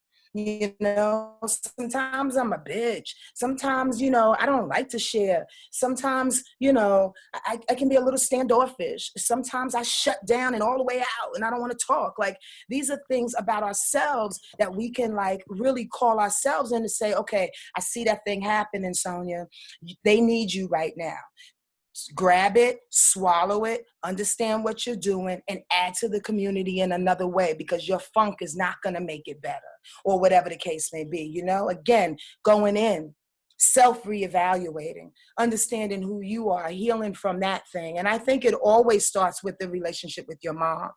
Sometimes I'm a bitch. Sometimes, I don't like to share. Sometimes, I can be a little standoffish. Sometimes I shut down and all the way out and I don't want to talk. Like, these are things about ourselves that we can really call ourselves in to say, okay, I see that thing happening, Sonia. They need you right now. Grab it, swallow it, understand what you're doing, and add to the community in another way, because your funk is not going to make it better, or whatever the case may be. Again, going in, self-reevaluating, understanding who you are, healing from that thing. And I think it always starts with the relationship with your mom.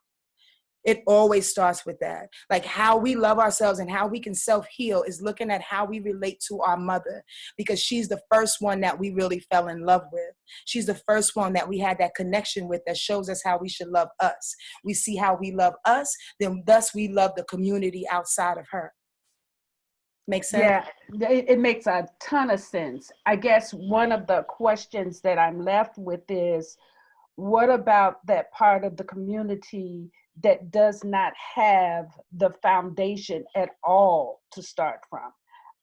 It always starts with that. Like, how we love ourselves and how we can self-heal is looking at how we relate to our mother, because she's the first one that we really fell in love with. She's the first one that we had that connection with, that shows us how we should love us. We see how we love us, then thus we love the community outside of her. Make sense? Yeah, it makes a ton of sense. I guess one of the questions that I'm left with is, what about that part of the community that does not have the foundation at all to start from?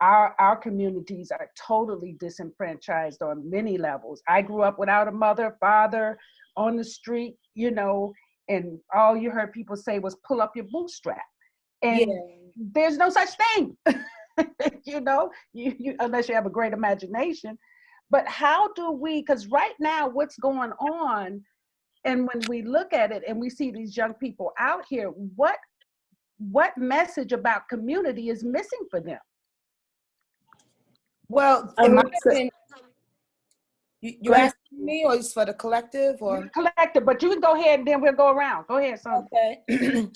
Our communities are totally disenfranchised on many levels. I grew up without a mother, father, on the street, and all you heard people say was pull up your bootstrap. And there's no such thing, you unless you have a great imagination. But how do we, because right now what's going on, and when we look at it and we see these young people out here, what message about community is missing for them? Well, in my opinion, you asking me, or is for the collective, or collective? But you can go ahead and then we'll go around. Go ahead, Sonia. Okay.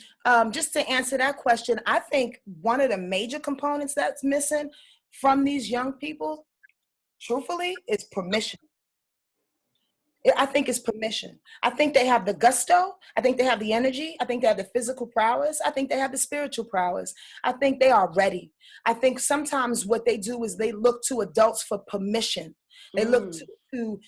Just to answer that question, I think one of the major components that's missing from these young people, truthfully, is permission. I think it's permission. I think they have the gusto. I think they have the energy. I think they have the physical prowess. I think they have the spiritual prowess. I think they are ready. I think sometimes what they do is they look to adults for permission They look to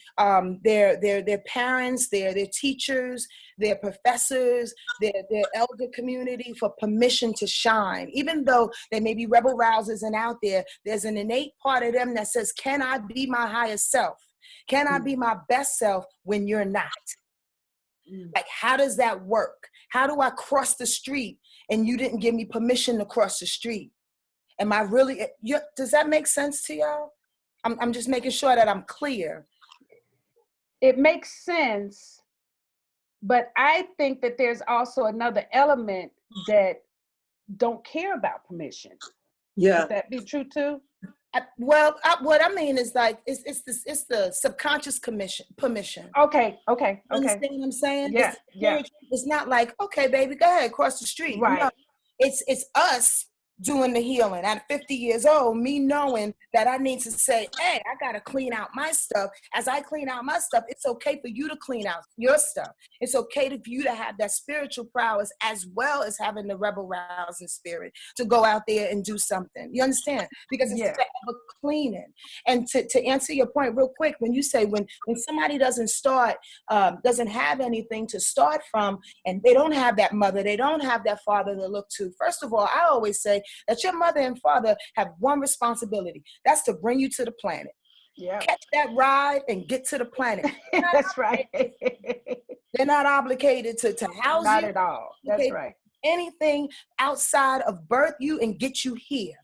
their parents, their teachers, their professors, their elder community for permission to shine. Even though they may be rebel rousers and out there, there's an innate part of them that says, can I be my highest self? Can I be my best self when you're not? Like, how does that work? How do I cross the street and you didn't give me permission to cross the street? Am I really, does that make sense to y'all? I'm just making sure that I'm clear. It makes sense, but I think that there's also another element that don't care about permission. Yeah. Would that be true too? What I mean is like, it's the subconscious permission. Okay. Understand what I'm saying? Yeah, It's not like, okay, baby, go ahead, cross the street. Right. No, it's us doing the healing. At 50 years old, me knowing that I need to say, hey, I got to clean out my stuff. As I clean out my stuff, it's okay for you to clean out your stuff. It's okay for you to have that spiritual prowess as well as having the rebel rousing spirit to go out there and do something. You understand? Because it's forever cleaning. And to answer your point real quick, when you say when somebody doesn't have anything to start from, and they don't have that mother, they don't have that father to look to. First of all, I always say that your mother and father have one responsibility. That's to bring you to the planet. Yeah. Catch that ride and get to the planet. That's right. They're not obligated to house you. Not at all. That's right. Anything outside of birth you and get you here.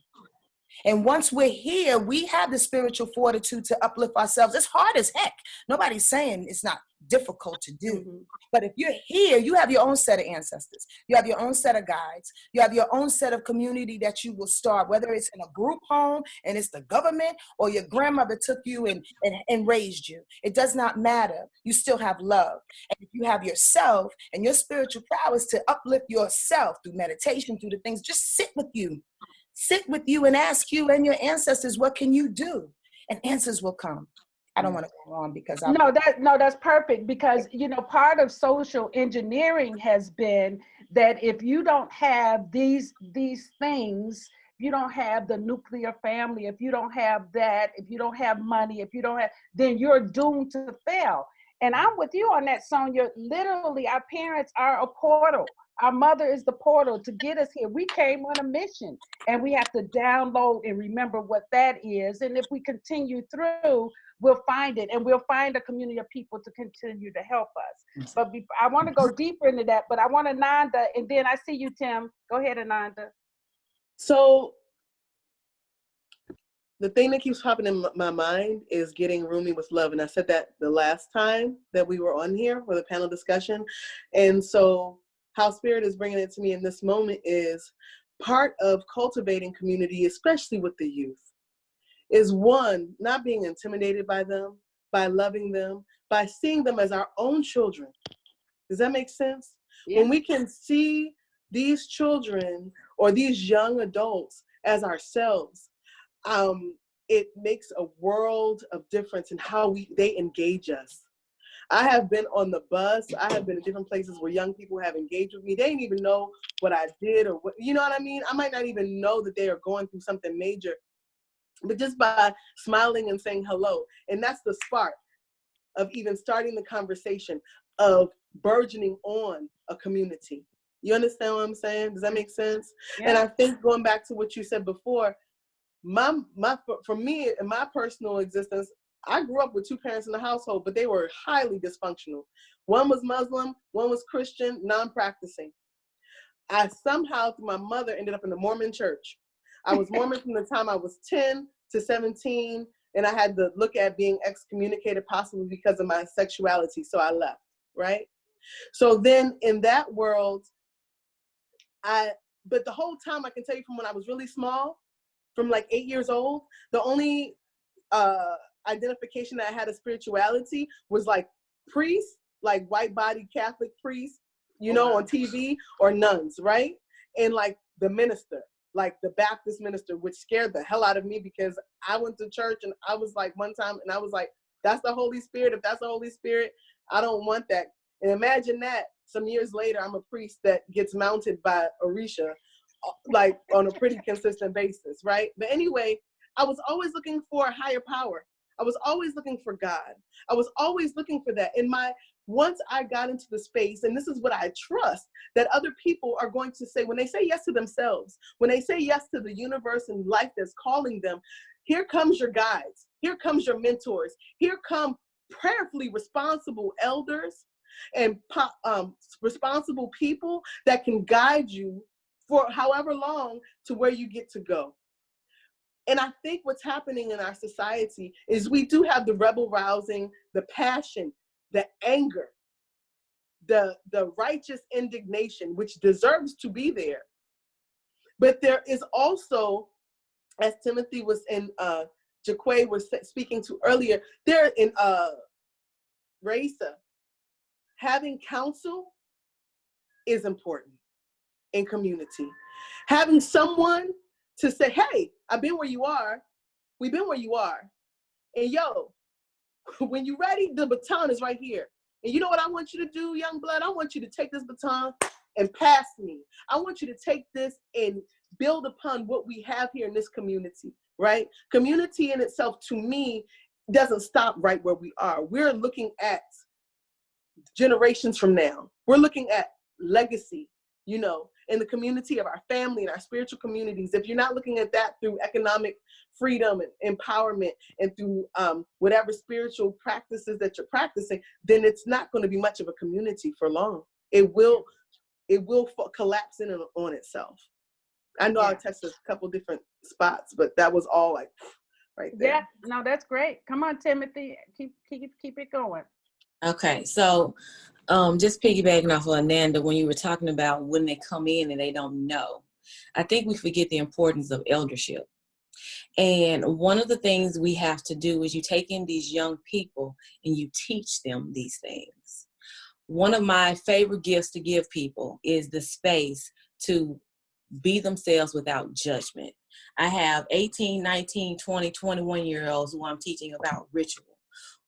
And once we're here, we have the spiritual fortitude to uplift ourselves. It's hard as heck. Nobody's saying it's not difficult to do. Mm-hmm. But if you're here, you have your own set of ancestors. You have your own set of guides. You have your own set of community that you will start, whether it's in a group home and it's the government or your grandmother took you and raised you. It does not matter. You still have love. And if you have yourself and your spiritual prowess to uplift yourself through meditation, through the things, just sit with you. Sit with you and ask you and your ancestors, what can you do? And answers will come. I don't want to go on because that's perfect, because part of social engineering has been that if you don't have these things, if you don't have the nuclear family, if you don't have that, if you don't have money, then you're doomed to fail. And I'm with you on that, Sonia. Literally, our parents are a portal. Our mother is the portal to get us here. We came on a mission, and we have to download and remember what that is. And if we continue through, we'll find it, and we'll find a community of people to continue to help us. But I want to go deeper into that, but I want Ananda, and then I see you, Tim. Go ahead, Ananda. So the thing that keeps popping in my mind is getting roomy with love. And I said that the last time that we were on here with a panel discussion. And so how Spirit is bringing it to me in this moment is part of cultivating community, especially with the youth, is one, not being intimidated by them, by loving them, by seeing them as our own children. Does that make sense? Yeah. When we can see these children or these young adults as ourselves, it makes a world of difference in how they engage us. I have been on the bus. I have been in different places where young people have engaged with me. They didn't even know what I did or what, you know what I mean? I might not even know that they are going through something major, but just by smiling and saying hello. And that's the spark of even starting the conversation, of burgeoning on a community. You understand what I'm saying? Does that make sense? Yeah. And I think going back to what you said before, for me, in my personal existence, I grew up with two parents in the household, but they were highly dysfunctional. One was Muslim, one was Christian, non-practicing. I somehow, through my mother, ended up in the Mormon church. I was Mormon from the time I was 10 to 17, and I had to look at being excommunicated possibly because of my sexuality, so I left, right? So then in that world, but the whole time, I can tell you from when I was really small, from like 8 years old, the only identification that I had of spirituality was like priests, like white body Catholic priests, on TV, or nuns, right? And like the minister, like the Baptist minister, which scared the hell out of me because I went to church and I was like one time and I was like, that's the Holy Spirit. If that's the Holy Spirit, I don't want that. And imagine that some years later, I'm a priest that gets mounted by Orisha, like on a pretty consistent basis, right? But anyway, I was always looking for a higher power. I was always looking for God. I was always looking for that. Once I got into the space, and this is what I trust, that other people are going to say, when they say yes to themselves, when they say yes to the universe and life that's calling them, here comes your guides. Here comes your mentors. Here come prayerfully responsible elders and responsible people that can guide you for however long to where you get to go. And I think what's happening in our society is we do have the rebel rousing, the passion, the anger, the righteous indignation, which deserves to be there. But there is also, as Timothy was in, Jaquay was speaking to earlier, there in Raisa, having counsel is important in community. Having someone to say, hey, I've been where you are, we've been where you are, and yo, when you're ready, the baton is right here. And you know what I want you to do, young blood? I want you to take this baton and pass me. I want you to take this and build upon what we have here in this community, right? Community in itself, to me, doesn't stop right where we are. We're looking at generations from now. We're looking at legacy, you know, in the community of our family and our spiritual communities. If you're not looking at that through economic freedom and empowerment and through whatever spiritual practices that you're practicing, then it's not going to be much of a community for long. It will collapse in and on itself. I know I tested a couple different spots, but that was all like right there. Yeah, no, that's great. Come on, Timothy, keep it going. Okay, so just piggybacking off of Ananda, when you were talking about when they come in and they don't know, I think we forget the importance of eldership. And one of the things we have to do is you take in these young people and you teach them these things. One of my favorite gifts to give people is the space to be themselves without judgment. I have 18, 19, 20, 21-year-olds who I'm teaching about ritual,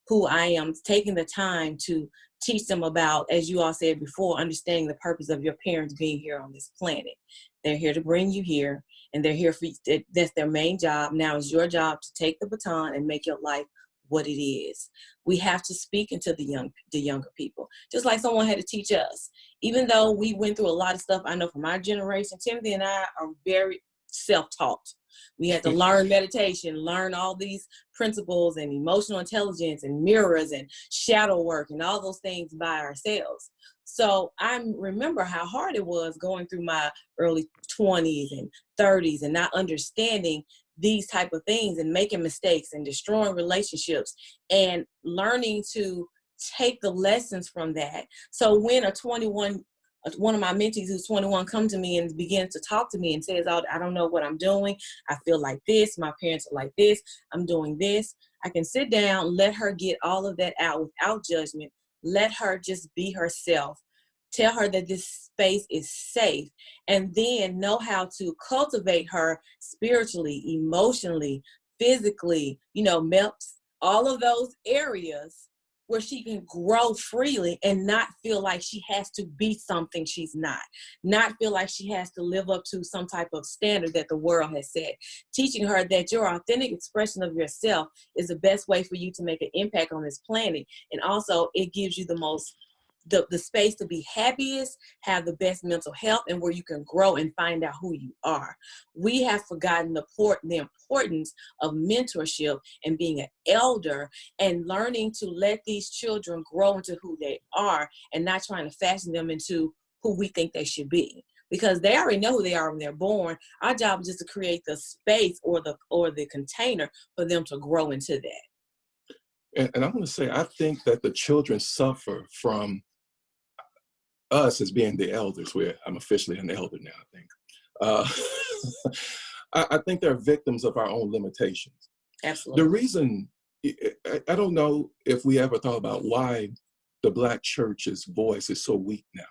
who I am taking the time to teach them about, as you all said before, understanding the purpose of your parents being here on this planet. They're here to bring you here, and they're here for you. That's their main job. Now it's your job to take the baton and make your life what it is. We have to speak into the younger people, just like someone had to teach us. Even though we went through a lot of stuff, I know from our generation, Timothy and I are very self-taught. We had to learn meditation, learn all these principles and emotional intelligence and mirrors and shadow work and all those things by ourselves. So I remember how hard it was going through my early 20s and 30s and not understanding these type of things and making mistakes and destroying relationships and learning to take the lessons from that. So when one of my mentees who's 21 comes to me and begins to talk to me and says, oh, I don't know what I'm doing. I feel like this. My parents are like this. I'm doing this. I can sit down, let her get all of that out without judgment. Let her just be herself. Tell her that this space is safe, and then know how to cultivate her spiritually, emotionally, physically, MEPS, all of those areas where she can grow freely and not feel like she has to be something she's not feel like she has to live up to some type of standard that the world has set. Teaching her that your authentic expression of yourself is the best way for you to make an impact on this planet. And also it gives you the space to be happiest, have the best mental health, and where you can grow and find out who you are. We have forgotten the importance of mentorship and being an elder and learning to let these children grow into who they are and not trying to fashion them into who we think they should be. Because they already know who they are when they're born. Our job is just to create the space or the container for them to grow into that. And I'm going to say, I think that the children suffer from us as being the elders, where I'm officially an elder now, I think. I think they're victims of our own limitations. Absolutely. The reason, I don't know if we ever thought about why the Black church's voice is so weak now.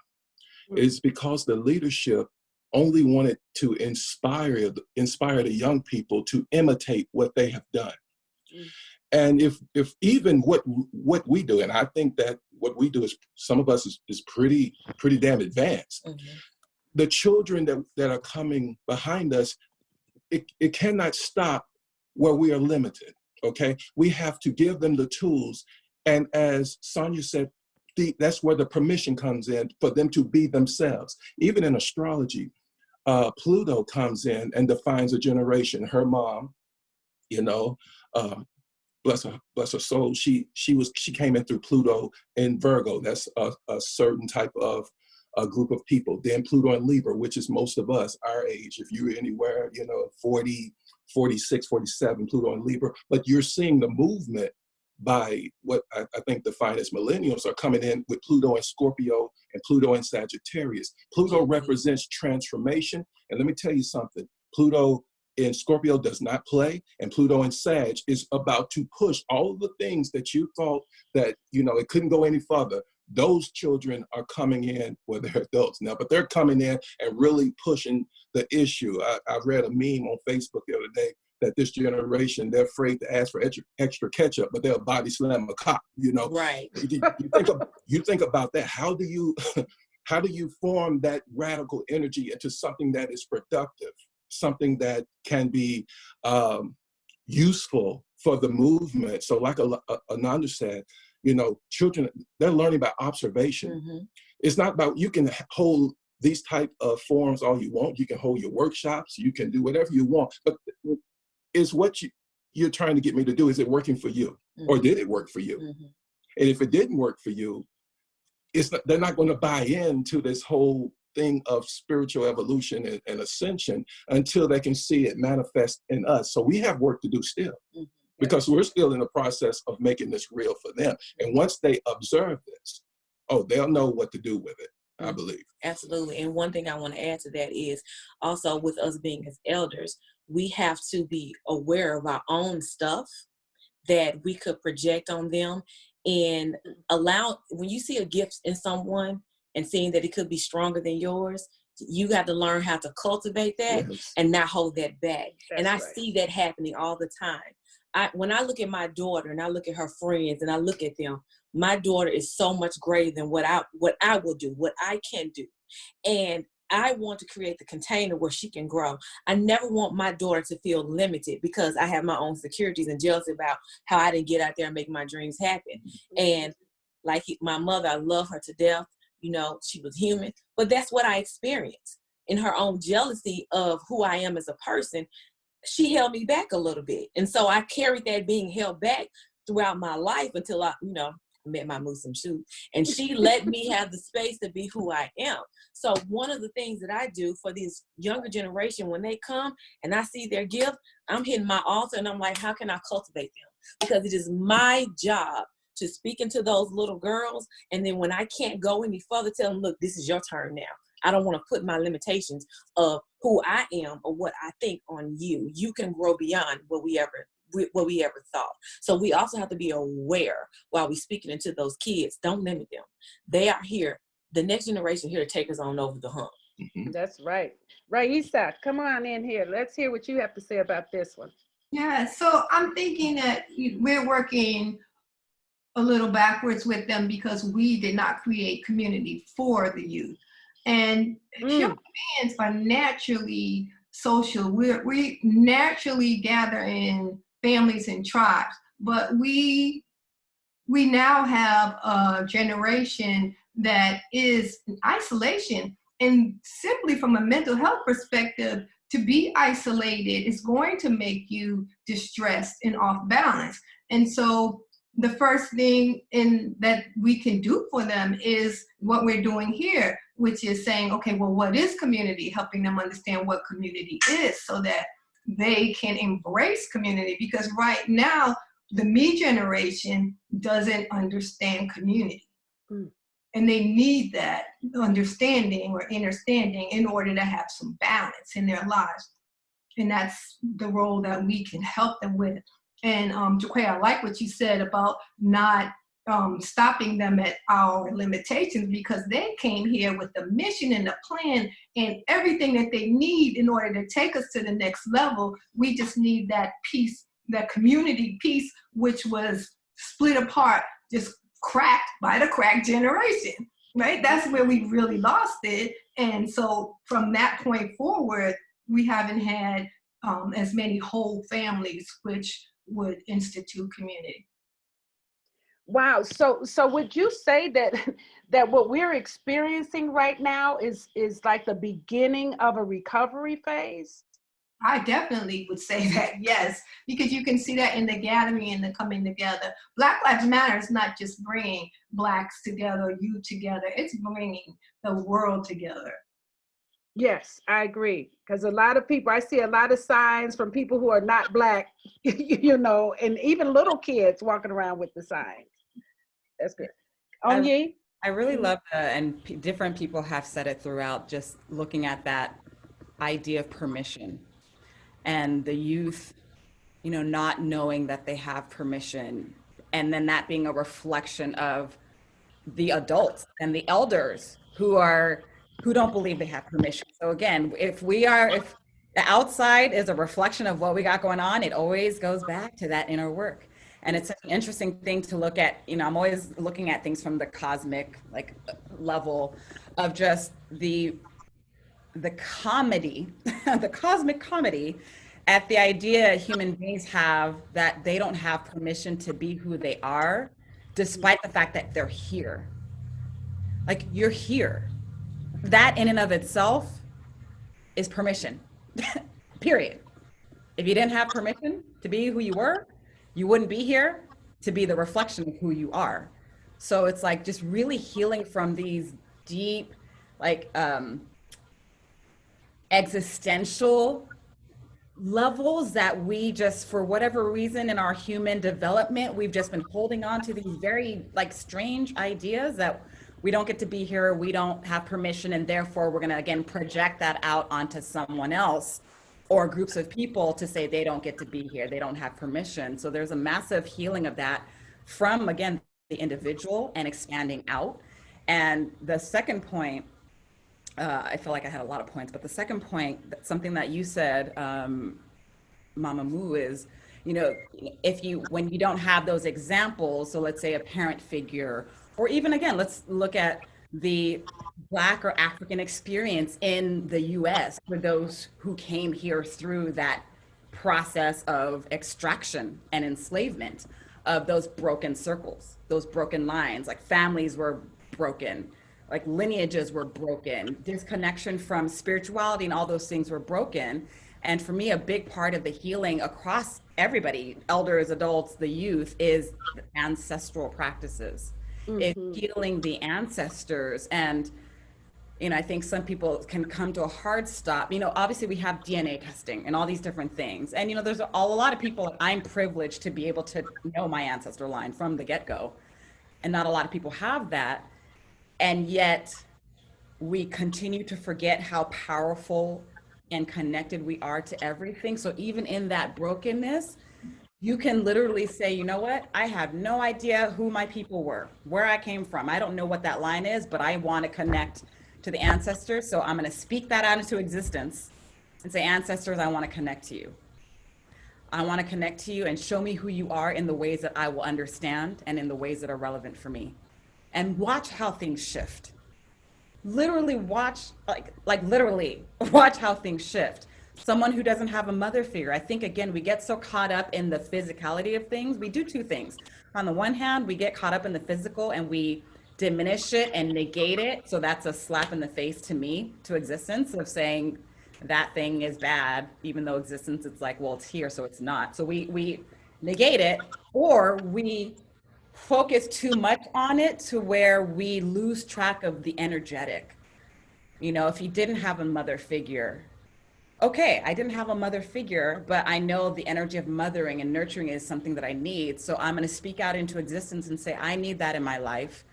It's because the leadership only wanted to inspire the young people to imitate what they have done. And if even what we do, and I think that what we do is, some of us is pretty damn advanced. The children that are coming behind us, it cannot stop where we are limited. Okay, we have to give them the tools. And as Sonia said, that's where the permission comes in for them to be themselves. Even in astrology, Pluto comes in and defines a generation. Her mom, you know, uh, bless her soul, she came in through Pluto in Virgo. That's a certain type of a group of people. Then Pluto in Libra, which is most of us our age. If you're anywhere, 40, 46, 47, Pluto in Libra. But you're seeing the movement by what I think defined as millennials are coming in with Pluto in Scorpio and Pluto in Sagittarius. Pluto represents transformation. And let me tell you something, Pluto in Scorpio does not play, and Pluto in Sag is about to push all of the things that you thought that, it couldn't go any further. Those children are coming in, well, they're adults now, but they're coming in and really pushing the issue. I read a meme on Facebook the other day that this generation, they're afraid to ask for extra ketchup, but they'll body slam a cop, Right. You think about that. How do you form that radical energy into something that is productive, something that can be useful for the movement? So like Ananda said, children, they're learning by observation. Mm-hmm. It's not about, you can hold these type of forums all you want. You can hold your workshops. You can do whatever you want. But is what you're trying to get me to do, is it working for you? Mm-hmm. Or did it work for you? Mm-hmm. And if it didn't work for you, they're not going to buy into this whole thing of spiritual evolution and ascension until they can see it manifest in us. So we have work to do still. Mm-hmm. Because we're still in the process of making this real for them. And once they observe this, they'll know what to do with it, I believe. Absolutely. And one thing I want to add to that is also with us being as elders, we have to be aware of our own stuff that we could project on them, and allow, when you see a gift in someone and seeing that it could be stronger than yours, you got to learn how to cultivate that. Yes. And not hold that back. That's and I right. see that happening all the time. When I look at my daughter and I look at her friends and I look at them, my daughter is so much greater than what I will do, what I can do. And I want to create the container where she can grow. I never want my daughter to feel limited because I have my own insecurities and jealousy about how I didn't get out there and make my dreams happen. And like my mother, I love her to death. She was human, but that's what I experienced. In her own jealousy of who I am as a person, she held me back a little bit. And so I carried that being held back throughout my life until I, met my Muslim shoe. And she let me have the space to be who I am. So one of the things that I do for this younger generation, when they come and I see their gift, I'm hitting my altar and I'm like, how can I cultivate them? Because it is my job to speak into those little girls. And then when I can't go any further, tell them, look, this is your turn now. I don't want to put my limitations of who I am or what I think on you. You can grow beyond what we ever thought. So we also have to be aware while we're speaking into those kids. Don't limit them. They are here. The next generation here to take us on over the hump. Mm-hmm. That's right. Raisa, come on in here. Let's hear what you have to say about this one. Yeah, so I'm thinking that we're working a little backwards with them because we did not create community for the youth. And human beings are naturally social. We naturally gather in families and tribes, but we now have a generation that is in isolation. And simply from a mental health perspective, to be isolated is going to make you distressed and off balance. And so the first thing that we can do for them is what we're doing here, which is saying, okay, well, what is community? Helping them understand what community is so that they can embrace community. Because right now, the me generation doesn't understand community. And they need that understanding or understanding in order to have some balance in their lives. And that's the role that we can help them with. And Jaquay, I like what you said about not stopping them at our limitations, because they came here with the mission and the plan and everything that they need in order to take us to the next level. We just need that piece, that community piece, which was split apart, just cracked by the crack generation, right? That's where we really lost it. And so from that point forward, we haven't had as many whole families, which would institute community. Wow. So would you say that that what we're experiencing right now is like the beginning of a recovery phase? I definitely would say that, yes, because you can see that in the gathering and the coming together. Black Lives Matter is not just bringing Blacks together, you together, it's bringing the world together. Yes, I agree. Because a lot of people, I see a lot of signs from people who are not Black, you know, and even little kids walking around with the signs. That's good. I, Onye? I really love that, and different people have said it throughout, just looking at that idea of permission and the youth, not knowing that they have permission, and then that being a reflection of the adults and the elders who don't believe they have permission. So again, if the outside is a reflection of what we got going on, it always goes back to that inner work. And it's such an interesting thing to look at. I'm always looking at things from the cosmic level of just the comedy, the cosmic comedy at the idea human beings have that they don't have permission to be who they are, despite the fact that they're here. Like, you're here. That in and of itself is permission, period. If you didn't have permission to be who you were, you wouldn't be here to be the reflection of who you are. So it's like just really healing from these deep, like, existential levels that we just, for whatever reason in our human development, we've just been holding on to these very strange ideas that we don't get to be here, we don't have permission, and therefore we're going to again project that out onto someone else or groups of people to say they don't get to be here, they don't have permission. So there's a massive healing of that from, again, the individual and expanding out. And the second point, I feel like I had a lot of points, but the second point, something that you said, Mama Moo, is, when you don't have those examples, so let's say a parent figure, or even again, let's look at the Black or African experience in the US for those who came here through that process of extraction and enslavement, of those broken circles, those broken lines, like families were broken, like lineages were broken, disconnection from spirituality and all those things were broken. And for me, a big part of the healing across everybody, elders, adults, the youth, is ancestral practices. It's healing the ancestors. And, I think some people can come to a hard stop. Obviously we have DNA testing and all these different things. And, there's a lot of people, I'm privileged to be able to know my ancestor line from the get-go. And not a lot of people have that. And yet we continue to forget how powerful and connected we are to everything. So even in that brokenness, you can literally say, you know what? I have no idea who my people were, where I came from. I don't know what that line is, but I want to connect to the ancestors. So I'm going to speak that out into existence and say, ancestors, I want to connect to you. I want to connect to you and show me who you are in the ways that I will understand and in the ways that are relevant for me. And watch how things shift. Literally watch, literally watch how things shift. Someone who doesn't have a mother figure. I think, again, we get so caught up in the physicality of things. We do two things. On the one hand, we get caught up in the physical and we diminish it and negate it. So that's a slap in the face to me, to existence, of saying that thing is bad, even though existence, it's like, well, it's here, so it's not. So we negate it, or we focus too much on it to where we lose track of the energetic. If you didn't have a mother figure, okay, I didn't have a mother figure, but I know the energy of mothering and nurturing is something that I need. So I'm going to speak out into existence and say, I need that in my life.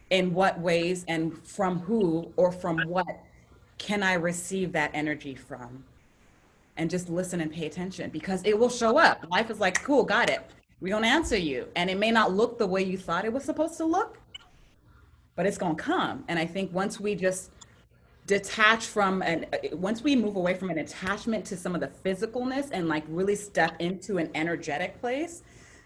In what ways and from who or from what can I receive that energy from? And just listen and pay attention, because it will show up. Life is like, cool, got it. We don't answer you. And it may not look the way you thought it was supposed to look, but it's going to come. And I think once we just detach from, and once we move away from an attachment to some of the physicalness and really step into an energetic place,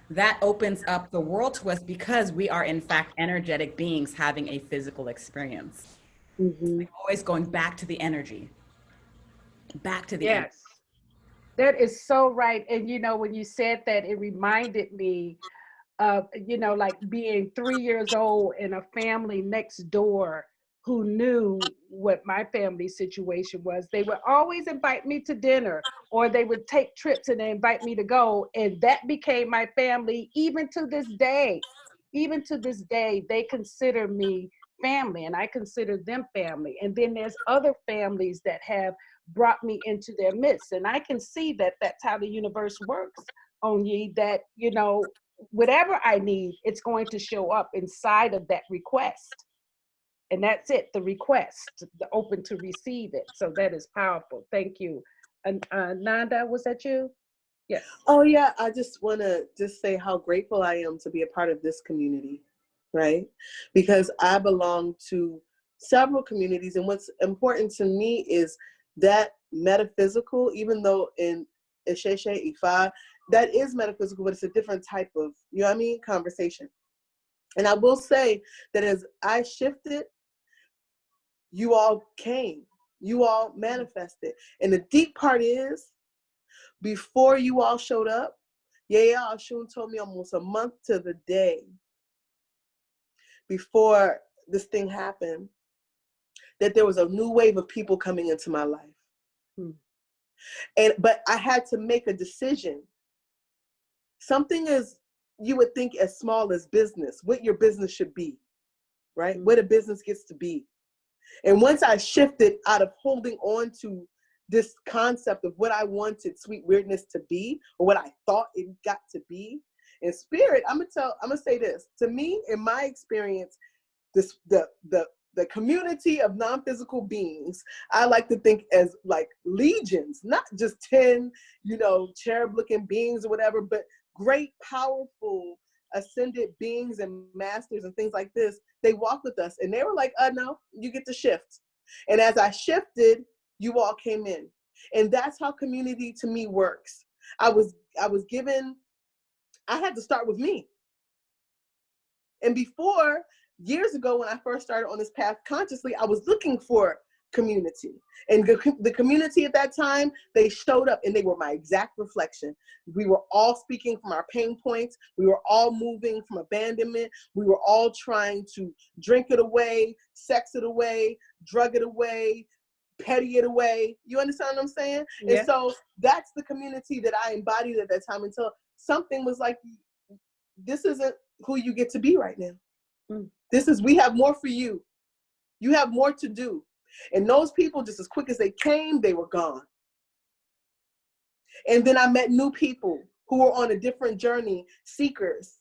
that opens up the world to us, because we are in fact energetic beings having a physical experience. Always going back to the energy, back to the energy. Yes. That is so right. And you know, when you said that, it reminded me of, you know, like being 3 years old in a family next door who knew what my family situation was. They would always invite me to dinner, or they would take trips and they invite me to go. And that became my family. Even to this day, even to this day, they consider me family and I consider them family. And then there's other families that have brought me into their midst. And I can see that that's how the universe works on ye, that, you know, whatever I need, it's going to show up inside of that request. And that's it, the request, the open to receive it. So that is powerful. Thank you. And Nanda, was that you? Yes. Oh yeah, I just want to just say how grateful I am to be a part of this community, right? Because I belong to several communities, and what's important to me is that metaphysical, even though in Isheshe Ifa, that is metaphysical, but it's a different type of, you know what I mean, conversation. And I will say that as I shifted, you all came, you all manifested. And the deep part is, before you all showed up, Yaya Ashun told me almost a month to the day before this thing happened that there was a new wave of people coming into my life. But I had to make a decision. Something is, you would think as small as business, what your business should be, right? What a business gets to be. And once I shifted out of holding on to this concept of what I wanted sweet weirdness to be, or what I thought it got to be, in spirit, I'm gonna say this. To me, in my experience, the community of non-physical beings, I like to think as like legions, not just 10, you know, cherub-looking beings or whatever, but great, powerful, ascended beings and masters and things like this. They walk with us, and they were like, no, you get to shift. And as I shifted, you all came in. And that's how community to me works. I was given, I had to start with me. And before, years ago, when I first started on this path consciously, I was looking for community. And the community at that time, they showed up and they were my exact reflection. We were all speaking from our pain points. We were all moving from abandonment. We were all trying to drink it away, sex it away, drug it away, petty it away. You understand what I'm saying? Yeah. And so that's the community that I embodied at that time, until something was like, this isn't who you get to be right now. This is, we have more for you. You have more to do. And those people, just as quick as they came, they were gone. And then I met new people who were on a different journey, seekers,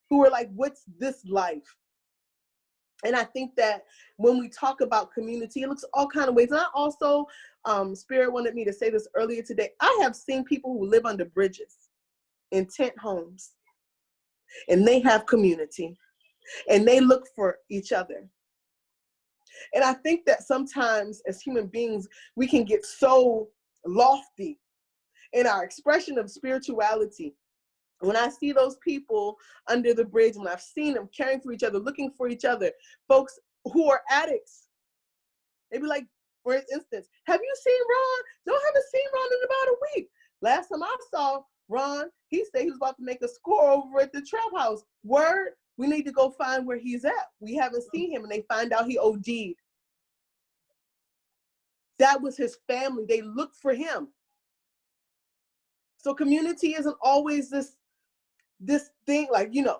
who were like, what's this life? And I think that when we talk about community, it looks all kinds of ways. And I also, Spirit wanted me to say this earlier today, I have seen people who live under bridges in tent homes, and they have community, and they look for each other. And I think that sometimes as human beings, we can get so lofty in our expression of spirituality. When I see those people under the bridge, when I've seen them caring for each other, looking for each other, folks who are addicts, they be like, for instance, have you seen Ron? No, I haven't seen Ron in about a week. Last time I saw Ron, he said he was about to make a score over at the trap house. Word, we need to go find where he's at. We haven't seen him, and they find out he OD'd. That was his family. They looked for him. So community isn't always this thing, like, you know,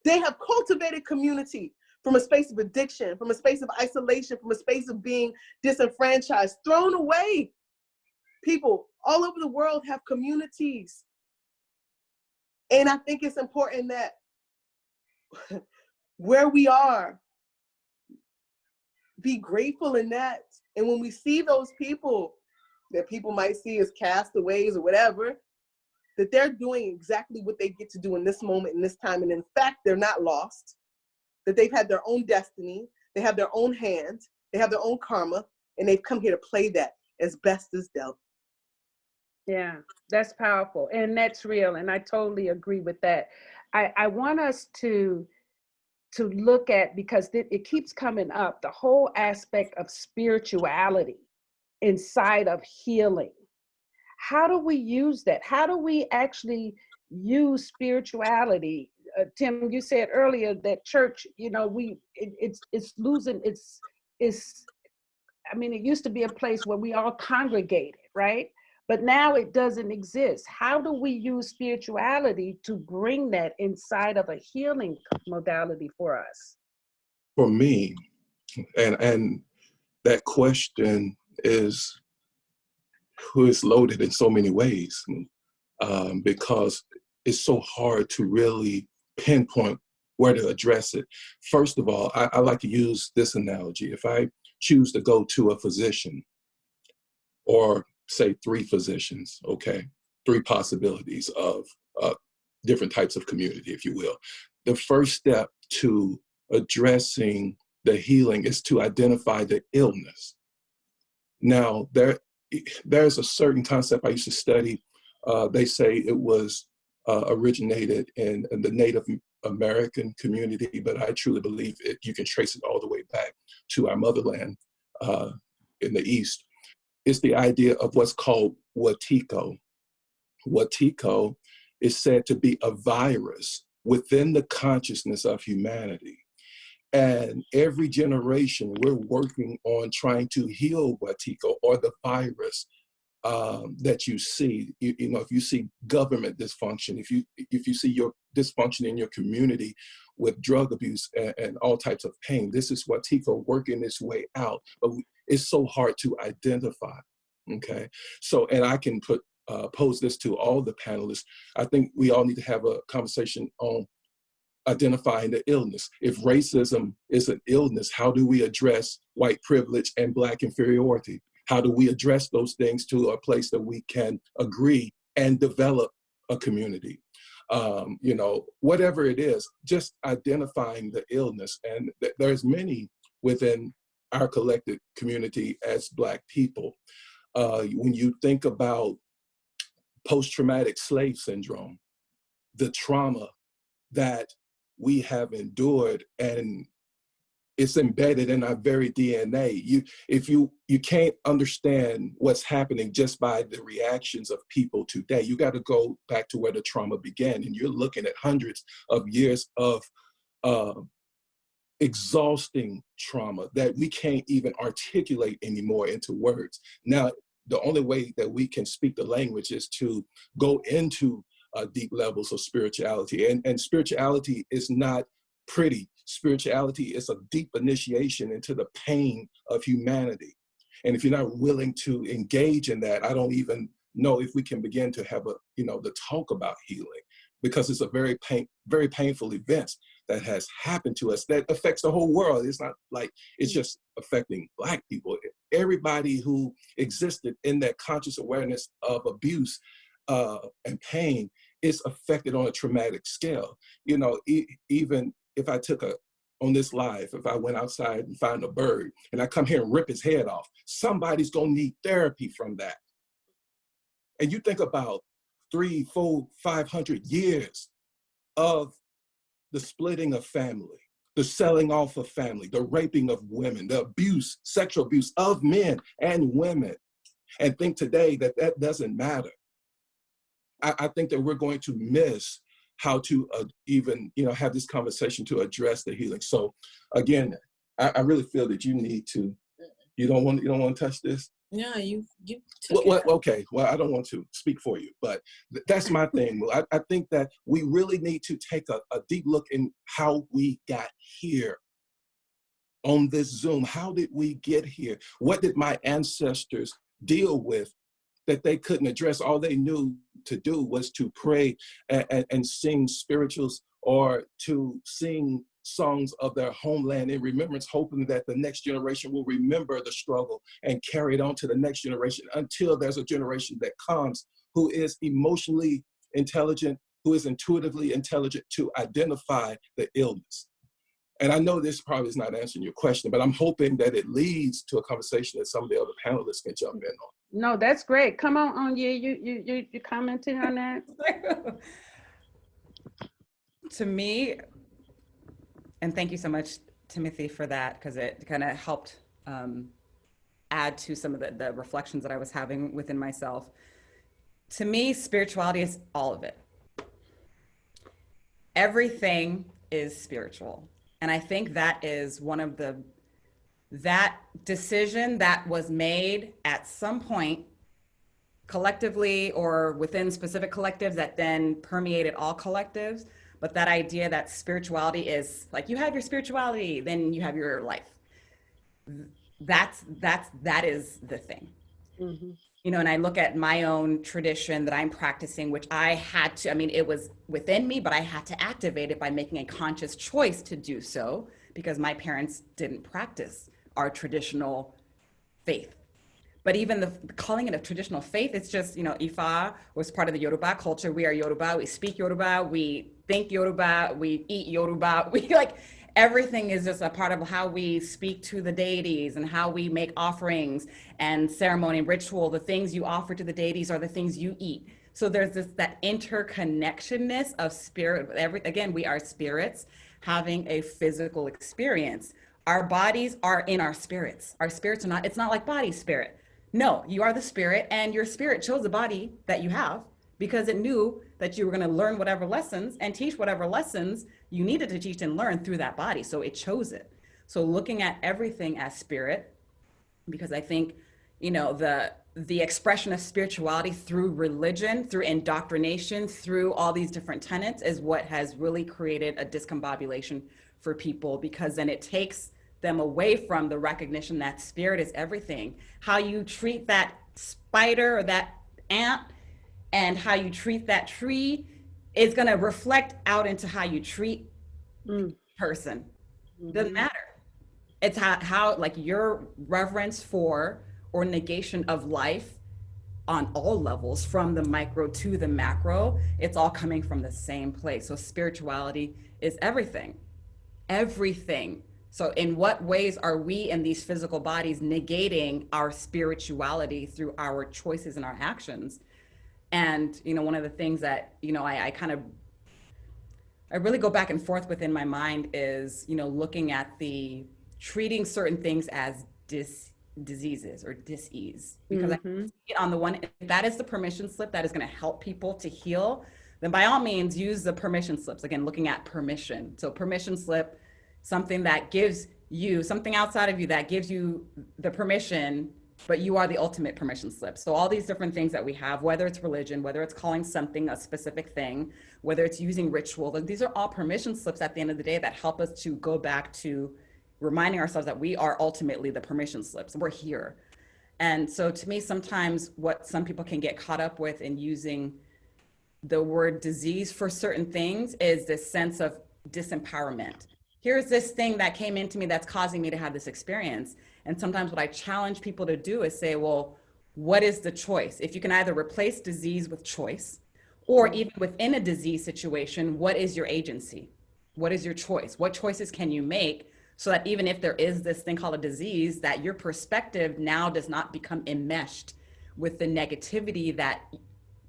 they have cultivated community from a space of addiction, from a space of isolation, from a space of being disenfranchised, thrown away. People all over the world have communities. And I think it's important that where we are, be grateful in that. And when we see those people that people might see as castaways or whatever, that they're doing exactly what they get to do in this moment, in this time. And in fact, they're not lost, that they've had their own destiny, they have their own hand, they have their own karma, and they've come here to play that as best as dealt. Yeah, that's powerful. And that's real. And I totally agree with that. I want us to look at, because it keeps coming up, the whole aspect of spirituality inside of healing. how do we use that? How do we actually use spirituality? Tim, you said earlier that church, you know, it's losing it's. I mean, it used to be a place where we all congregated, right? But now it doesn't exist. How do we use spirituality to bring that inside of a healing modality for us? For me, and that question is loaded in so many ways, because it's so hard to really pinpoint where to address it. First of all, I like to use this analogy. If I choose to go to a physician, or say 3 physicians, okay, 3 possibilities of different types of community, if you will. The first step to addressing the healing is to identify the illness. Now, there's a certain concept I used to study. They say it was originated in the Native American community, but I truly believe you can trace it all the way back to our motherland in the East. It's the idea of what's called Watiko. Watiko is said to be a virus within the consciousness of humanity. And every generation, we're working on trying to heal Watiko, or the virus that you see. You know, if you see government dysfunction, if you see your dysfunction in your community with drug abuse and all types of pain, this is Watiko working its way out. But it's so hard to identify. Okay, so, and I can pose this to all the panelists. I think we all need to have a conversation on identifying the illness. If racism is an illness, how do we address white privilege and Black inferiority? How do we address those things to a place that we can agree and develop a community? You know, whatever it is, just identifying the illness. And there's many within our collective community as Black people. When you think about post-traumatic slave syndrome, the trauma that we have endured, and it's embedded in our very DNA. You can't understand what's happening just by the reactions of people today. You got to go back to where the trauma began, and you're looking at hundreds of years of exhausting trauma that we can't even articulate anymore into words. Now, the only way that we can speak the language is to go into deep levels of spirituality. And spirituality is not pretty. Spirituality is a deep initiation into the pain of humanity. And if you're not willing to engage in that, I don't even know if we can begin to have the talk about healing, because it's a very painful event that has happened to us that affects the whole world. It's not like it's just affecting Black people. Everybody who existed in that conscious awareness of abuse and pain is affected on a traumatic scale. You know, even if I took on this live, if I went outside and found a bird and I come here and rip his head off, somebody's gonna need therapy from that. And you think about 300, 400, 500 years of the splitting of family, the selling off of family, the raping of women, the abuse, sexual abuse of men and women, and think today that that doesn't matter. I think that we're going to miss how to even have this conversation to address the healing. So again, I really feel that you need to. You don't want to touch this. No, you took Well, it. okay. Well, I don't want to speak for you, but that's my thing. I think that we really need to take a deep look in how we got here on this Zoom. How did we get here? What did my ancestors deal with that they couldn't address? All they knew to do was to pray and sing spirituals, or to sing songs of their homeland in remembrance, hoping that the next generation will remember the struggle and carry it on to the next generation, until there's a generation that comes who is emotionally intelligent, who is intuitively intelligent to identify the illness. And I know this probably is not answering your question, but I'm hoping that it leads to a conversation that some of the other panelists can jump in on. No, that's great. Come on, you commenting on that? To me, and thank you so much, Timothy, for that, because it kind of helped add to some of the reflections that I was having within myself. To me, spirituality is all of it. Everything is spiritual. And I think that is one of that decision that was made at some point collectively or within specific collectives that then permeated all collectives. But that idea that spirituality is like, you have your spirituality, then you have your life. That is the thing. Mm-hmm. You know, and I look at my own tradition that I'm practicing, which I had to, I mean, it was within me, but I had to activate it by making a conscious choice to do so because my parents didn't practice our traditional faith. But even the calling it a traditional faith, it's just, you know, Ifa was part of the Yoruba culture. We are Yoruba, we speak Yoruba, we think Yoruba, we eat Yoruba. We like, everything is just a part of how we speak to the deities and how we make offerings and ceremony and ritual. The things you offer to the deities are the things you eat. So there's this, that interconnectionness of spirit. Again, we are spirits having a physical experience. Our bodies are in our spirits. Our spirits are not, it's not like body spirit. No, you are the spirit, and your spirit chose the body that you have because it knew that you were going to learn whatever lessons and teach whatever lessons you needed to teach and learn through that body. So it chose it. So looking at everything as spirit, because I think, you know, the expression of spirituality through religion, through indoctrination, through all these different tenets is what has really created a discombobulation for people, because then it takes them away from the recognition that spirit is everything. How you treat that spider or that ant and how you treat that tree is going to reflect out into how you treat person. Doesn't matter. It's how like your reverence for or negation of life on all levels, from the micro to the macro, it's all coming from the same place. So spirituality is everything. Everything. So in what ways are we in these physical bodies negating our spirituality through our choices and our actions? And, you know, one of the things that, you know, I really go back and forth within my mind is, you know, looking at the treating certain things as diseases or dis-ease. Because I think on the one, if that is the permission slip that is going to help people to heal, then by all means use the permission slips. Again, looking at permission. So permission slip, something that gives you something outside of you that gives you the permission, but you are the ultimate permission slip. So all these different things that we have, whether it's religion, whether it's calling something a specific thing, whether it's using ritual, these are all permission slips at the end of the day that help us to go back to reminding ourselves that we are ultimately the permission slips. We're here. And so to me, sometimes what some people can get caught up with in using the word disease for certain things is this sense of disempowerment. Here's this thing that came into me that's causing me to have this experience. And sometimes what I challenge people to do is say, well, what is the choice? If you can either replace disease with choice, or even within a disease situation, what is your agency? What is your choice? What choices can you make so that even if there is this thing called a disease, that your perspective now does not become enmeshed with the negativity that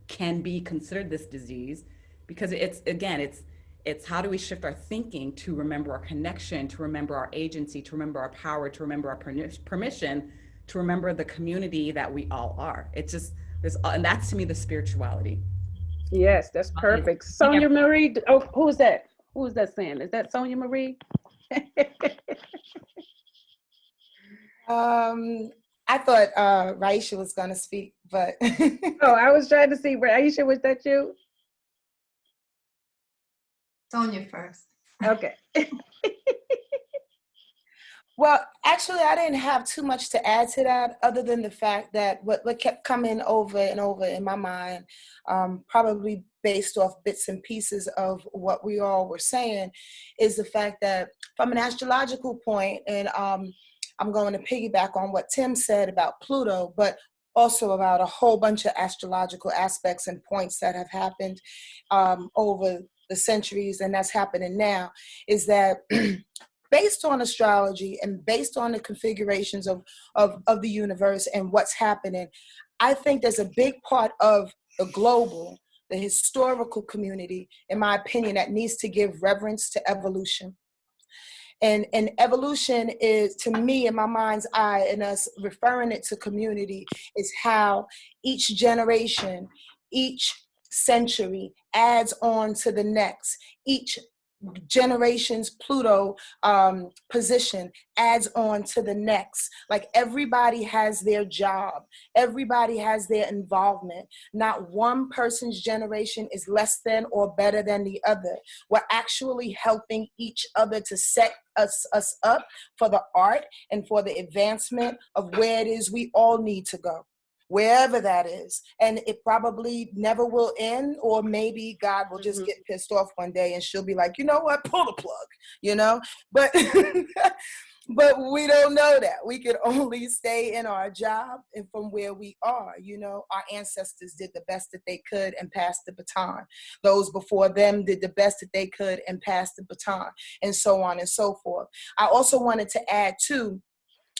can be considered this disease? Because it's how do we shift our thinking to remember our connection, to remember our agency, to remember our power, to remember our permission, to remember the community that we all are. It's just this, and that's to me the spirituality. Yes, that's perfect. Sonia Marie, oh, who's that? Who's that saying? Is that Sonia Marie? I thought Raisha was going to speak, but Oh, I was trying to see. Aisha, was that you? Sonia first. Okay. Well, actually, I didn't have too much to add to that, other than the fact that what kept coming over and over in my mind, probably based off bits and pieces of what we all were saying, is the fact that from an astrological point, and I'm going to piggyback on what Tim said about Pluto, but also about a whole bunch of astrological aspects and points that have happened over the centuries, and that's happening now, is that based on astrology and based on the configurations of the universe and what's happening, I think there's a big part of the global, the historical community, in my opinion, that needs to give reverence to evolution. And evolution is, to me, in my mind's eye, and us referring it to community, is how each generation, Each century adds on to the next. Each generation's Pluto position adds on to the next. Like everybody has their job, everybody has their involvement. Not one person's generation is less than or better than the other. We're actually helping each other to set us up for the art and for the advancement of where it is we all need to go, wherever that is. And it probably never will end, or maybe God will just get pissed off one day and she'll be like, you know what, pull the plug, you know? But but we don't know that. We can only stay in our job and from where we are. You know, our ancestors did the best that they could and passed the baton. Those before them did the best that they could and passed the baton, and so on and so forth. I also wanted to add too,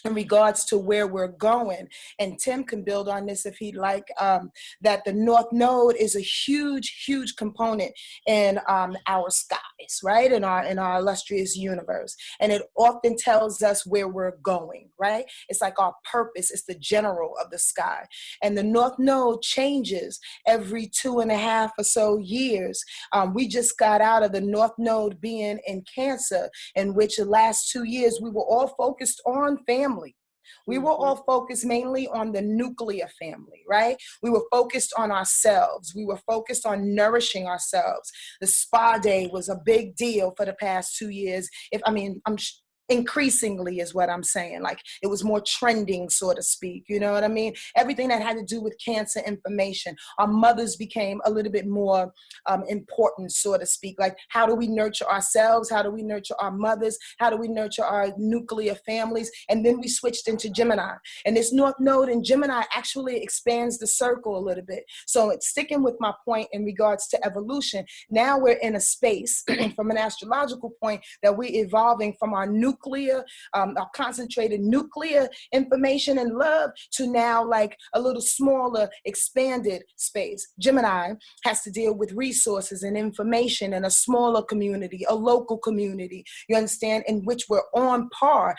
in regards to where we're going, and Tim can build on this if he'd like, that the North Node is a huge component in our skies, right? In our illustrious universe. And it often tells us where we're going, right? It's like our purpose. It's the general of the sky. And the North Node changes every 2.5 or so years. We just got out of the North Node being in Cancer, in which the last 2 years we were all focused on family. We were all focused mainly on the nuclear family, right? We were focused on ourselves. We were focused on nourishing ourselves. The spa day was a big deal for the past 2 years. Increasingly is what I'm saying. Like it was more trending, so to speak. You know what I mean? Everything that had to do with cancer information. Our mothers became a little bit more important, so to speak. Like how do we nurture ourselves? How do we nurture our mothers? How do we nurture our nuclear families? And then we switched into Gemini. And this North Node in Gemini actually expands the circle a little bit. So it's sticking with my point in regards to evolution. Now we're in a space from an astrological point that we're evolving from our nuclear, our concentrated nuclear information and love to now like a little smaller, expanded space. Gemini has to deal with resources and information in a smaller community, a local community, you understand, in which we're on par,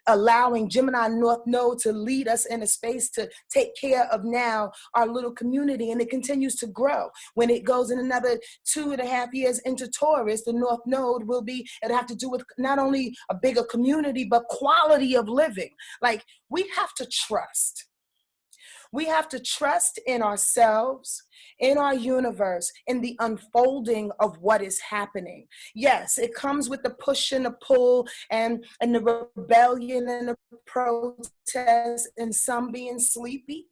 allowing Gemini North Node to lead us in a space to take care of now our little community, and it continues to grow. When it goes in another 2.5 years into Taurus, the North Node it'll have to do with not only a bigger community, but quality of living. Like we have to trust. We have to trust in ourselves, in our universe, in the unfolding of what is happening. Yes, it comes with the push and the pull and the rebellion and the protest and some being sleepy,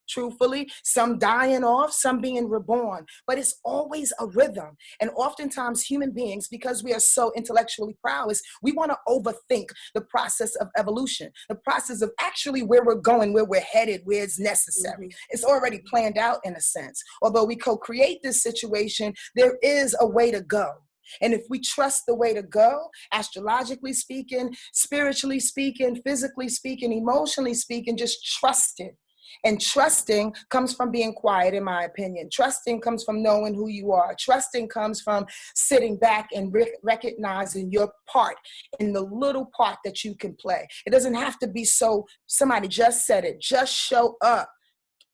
truthfully, some dying off, some being reborn. But it's always a rhythm. And oftentimes human beings, because we are so intellectually prowess, we want to overthink the process of evolution, the process of actually where we're going, where we're headed, where it's necessary. It's already planned out in a sense. Although we co-create this situation, there is a way to go. And if we trust the way to go, astrologically speaking, spiritually speaking, physically speaking, emotionally speaking, just trust it. And trusting comes from being quiet, in my opinion. Trusting comes from knowing who you are. Trusting comes from sitting back and recognizing your part in the little part that you can play. It doesn't have to be so, somebody just said it, just show up.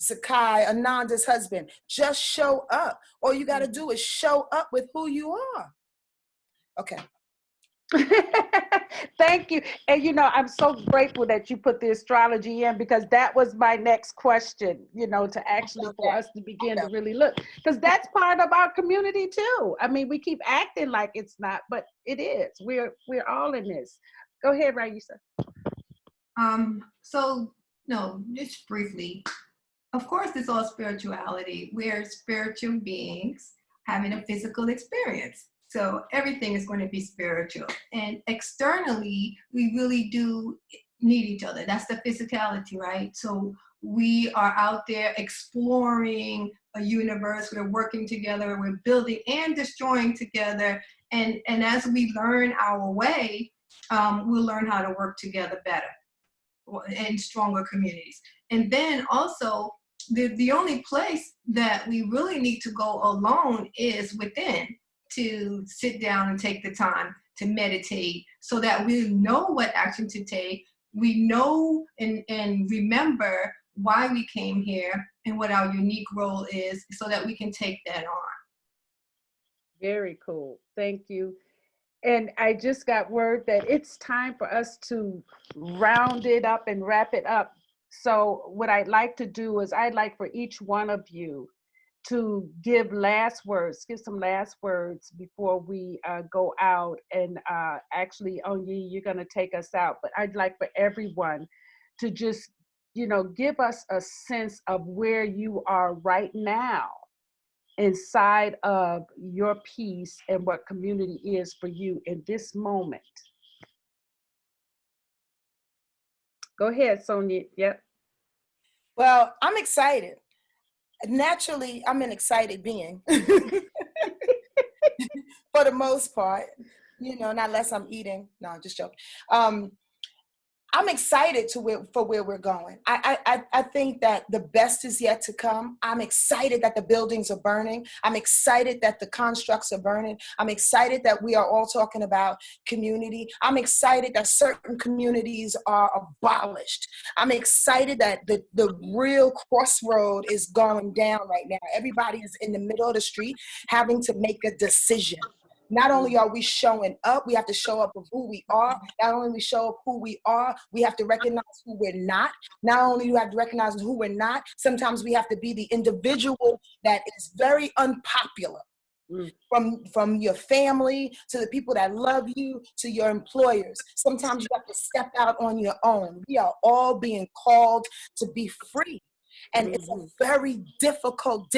Zakai, Ananda's husband, just show up. All you got to do is show up with who you are. Okay. Thank you. And you know, I'm so grateful that you put the astrology in, because that was my next question, you know, to actually for us to begin to really look, because that's part of our community too. I mean, we keep acting like it's not, but it is. We're all in this. Go ahead, Raisa. So no, just briefly. Of course, it's all spirituality. We're spiritual beings having a physical experience. So everything is going to be spiritual. And externally, we really do need each other. That's the physicality, right? So we are out there exploring a universe. We're working together. We're building and destroying together. And as we learn our way, we'll learn how to work together better in stronger communities. And then also, the only place that we really need to go alone is within, to sit down and take the time to meditate so that we know what action to take. We know and remember why we came here and what our unique role is so that we can take that on. Very cool. Thank you. And I just got word that it's time for us to round it up and wrap it up. So what I'd like to do is I'd like for each one of you to give last words, give some last words before we go out. And actually, Onyi, you're going to take us out. But I'd like for everyone to just, give us a sense of where you are right now inside of your piece and what community is for you in this moment. Go ahead, Sonia. Yep. Well, I'm excited. Naturally, I'm an excited being for the most part, not unless I'm eating. No, I'm just joking. I'm excited for where we're going. I think that the best is yet to come. I'm excited that the buildings are burning. I'm excited that the constructs are burning. I'm excited that we are all talking about community. I'm excited that certain communities are abolished. I'm excited that the real crossroad is going down right now. Everybody is in the middle of the street having to make a decision. Not only are we showing up, we have to show up of who we are. Not only we show up who we are, we have to recognize who we're not. Not only do we have to recognize who we're not, sometimes we have to be the individual that is very unpopular. From your family to the people that love you to your employers. Sometimes you have to step out on your own. We are all being called to be free. And it's a very difficult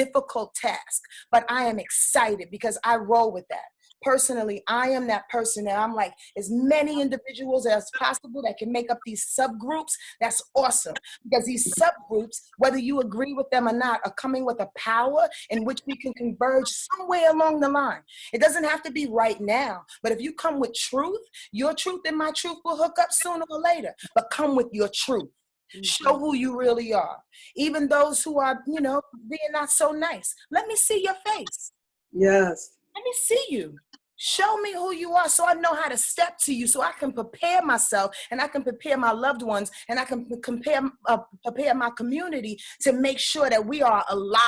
task. But I am excited because I roll with that. Personally, I am that person that I'm like, as many individuals as possible that can make up these subgroups, that's awesome. Because these subgroups, whether you agree with them or not, are coming with a power in which we can converge somewhere along the line. It doesn't have to be right now, but if you come with truth, your truth and my truth will hook up sooner or later, but come with your truth. Show who you really are. Even those who are, being not so nice. Let me see your face. Yes. Let me see you. Show me who you are so I know how to step to you, so I can prepare myself and I can prepare my loved ones and I can prepare my community to make sure that we are alive.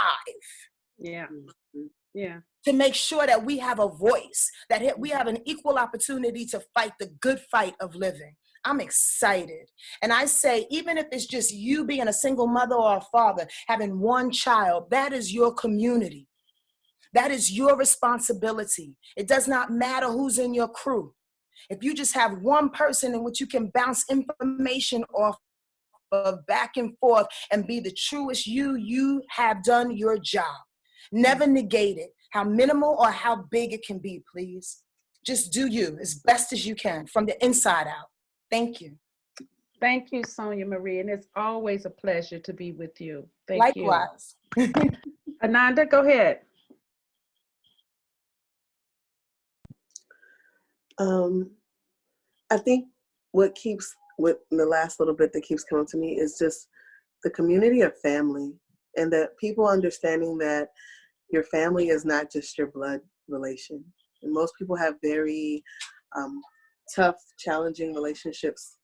Yeah. Yeah. To make sure that we have a voice, that we have an equal opportunity to fight the good fight of living. I'm excited. And I say, even if it's just you being a single mother or a father, having one child, that is your community. That is your responsibility. It does not matter who's in your crew. If you just have one person in which you can bounce information off of back and forth and be the truest you have done your job. Never negate it, how minimal or how big it can be, please. Just do you as best as you can from the inside out. Thank you. Thank you, Sonia Marie. And it's always a pleasure to be with you. Thank you. Likewise. Ananda, go ahead. I think what the last little bit that keeps coming to me is just the community of family, and that people understanding that your family is not just your blood relation. And most people have very tough, challenging relationships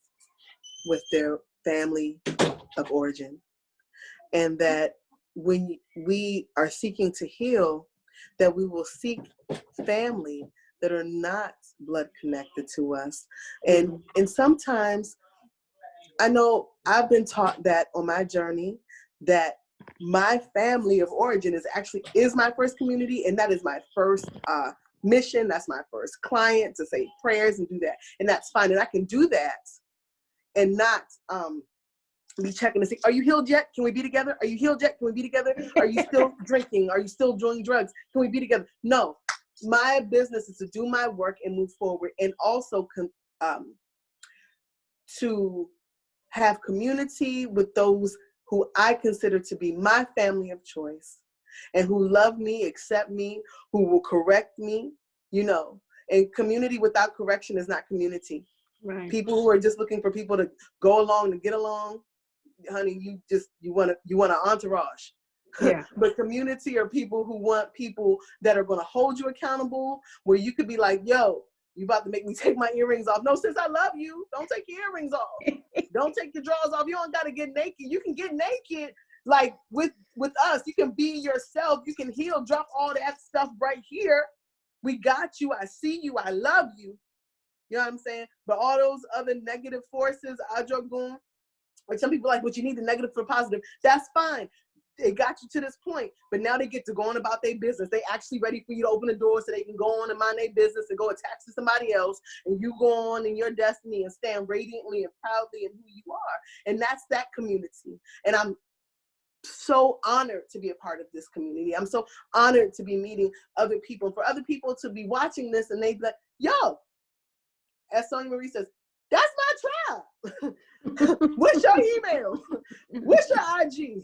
with their family of origin. And that when we are seeking to heal, that we will seek family that are not blood connected to us. And sometimes, I know I've been taught that on my journey, that my family of origin is my first community, and that is my first mission. That's my first client to say prayers and do that. And that's fine. And I can do that and not be checking to see, are you healed yet? Can we be together? Are you healed yet? Can we be together? Are you still drinking? Are you still doing drugs? Can we be together? No. My business is to do my work and move forward, and also to have community with those who I consider to be my family of choice, and who love me, accept me, who will correct me, and community without correction is not community. Right. People who are just looking for people to go along, to get along, honey, you want an entourage. Yeah. But community are people who want people that are going to hold you accountable, where you could be like, yo, You about to make me take my earrings off. No, sis, I love you. Don't take your earrings off. Don't take your drawers off. You don't got to get naked. You can get naked. Like with us, you can be yourself. You can heal. Drop all that stuff right here. We got you. I see you. I love you. You know what I'm saying? But all those other negative forces, Ajogun, like some people like, but you need the negative for positive. That's fine. They got you to this point, but now they get to go on about their business. They actually ready for you to open the door so they can go on and mind their business and go attach to somebody else, and you go on in your destiny and stand radiantly and proudly in who you are. And that's that community. And I'm so honored to be a part of this community. I'm so honored to be meeting other people, for other people to be watching this and they be like, yo, as Sonia Marie says, that's my tribe. What's your email? What's your IG?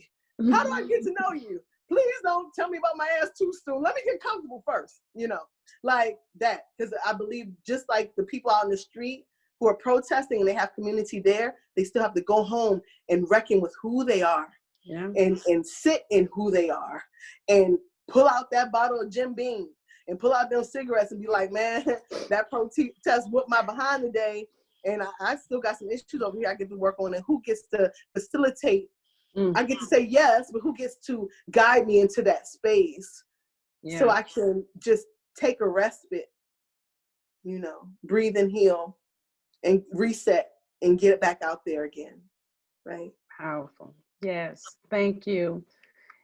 How do I get to know you? Please don't tell me about my ass too soon. Let me get comfortable first, you know, like that. Because I believe just like the people out in the street who are protesting and they have community there, they still have to go home and reckon with who they are, and sit in who they are, and pull out that bottle of Jim Beam and pull out them cigarettes and be like, man, that protest whooped my behind today. And I still got some issues over here I get to work on. And who gets to facilitate? I get to say yes, but who gets to guide me into that space so I can just take a respite, you know, breathe and heal and reset and get it back out there again, right? Powerful. Yes, thank you.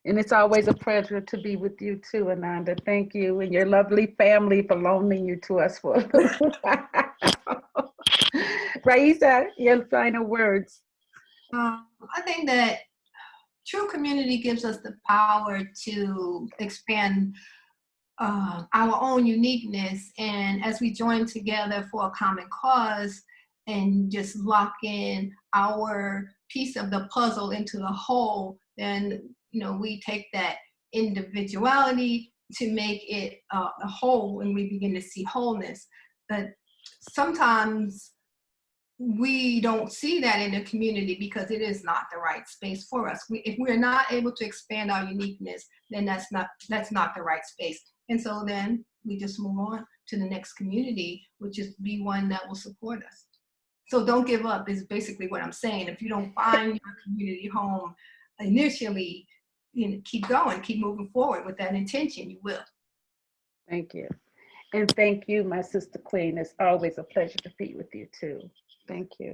And it's always a pleasure to be with you too, Ananda. Thank you and your lovely family for loaning you to us for a little while. Raisa, your final words. I think that true community gives us the power to expand our own uniqueness. And as we join together for a common cause and just lock in our piece of the puzzle into the whole, then, you know, we take that individuality to make it a whole, and we begin to see wholeness. But sometimes we don't see that in the community because it is not the right space for us. If we're not able to expand our uniqueness, then that's not the right space. And so then we just move on to the next community, which is be one that will support us. So don't give up is basically what I'm saying. If you don't find your community home initially, you know, keep going, keep moving forward with that intention, you will. Thank you. And thank you, my sister queen. It's always a pleasure to be with you too. Thank you.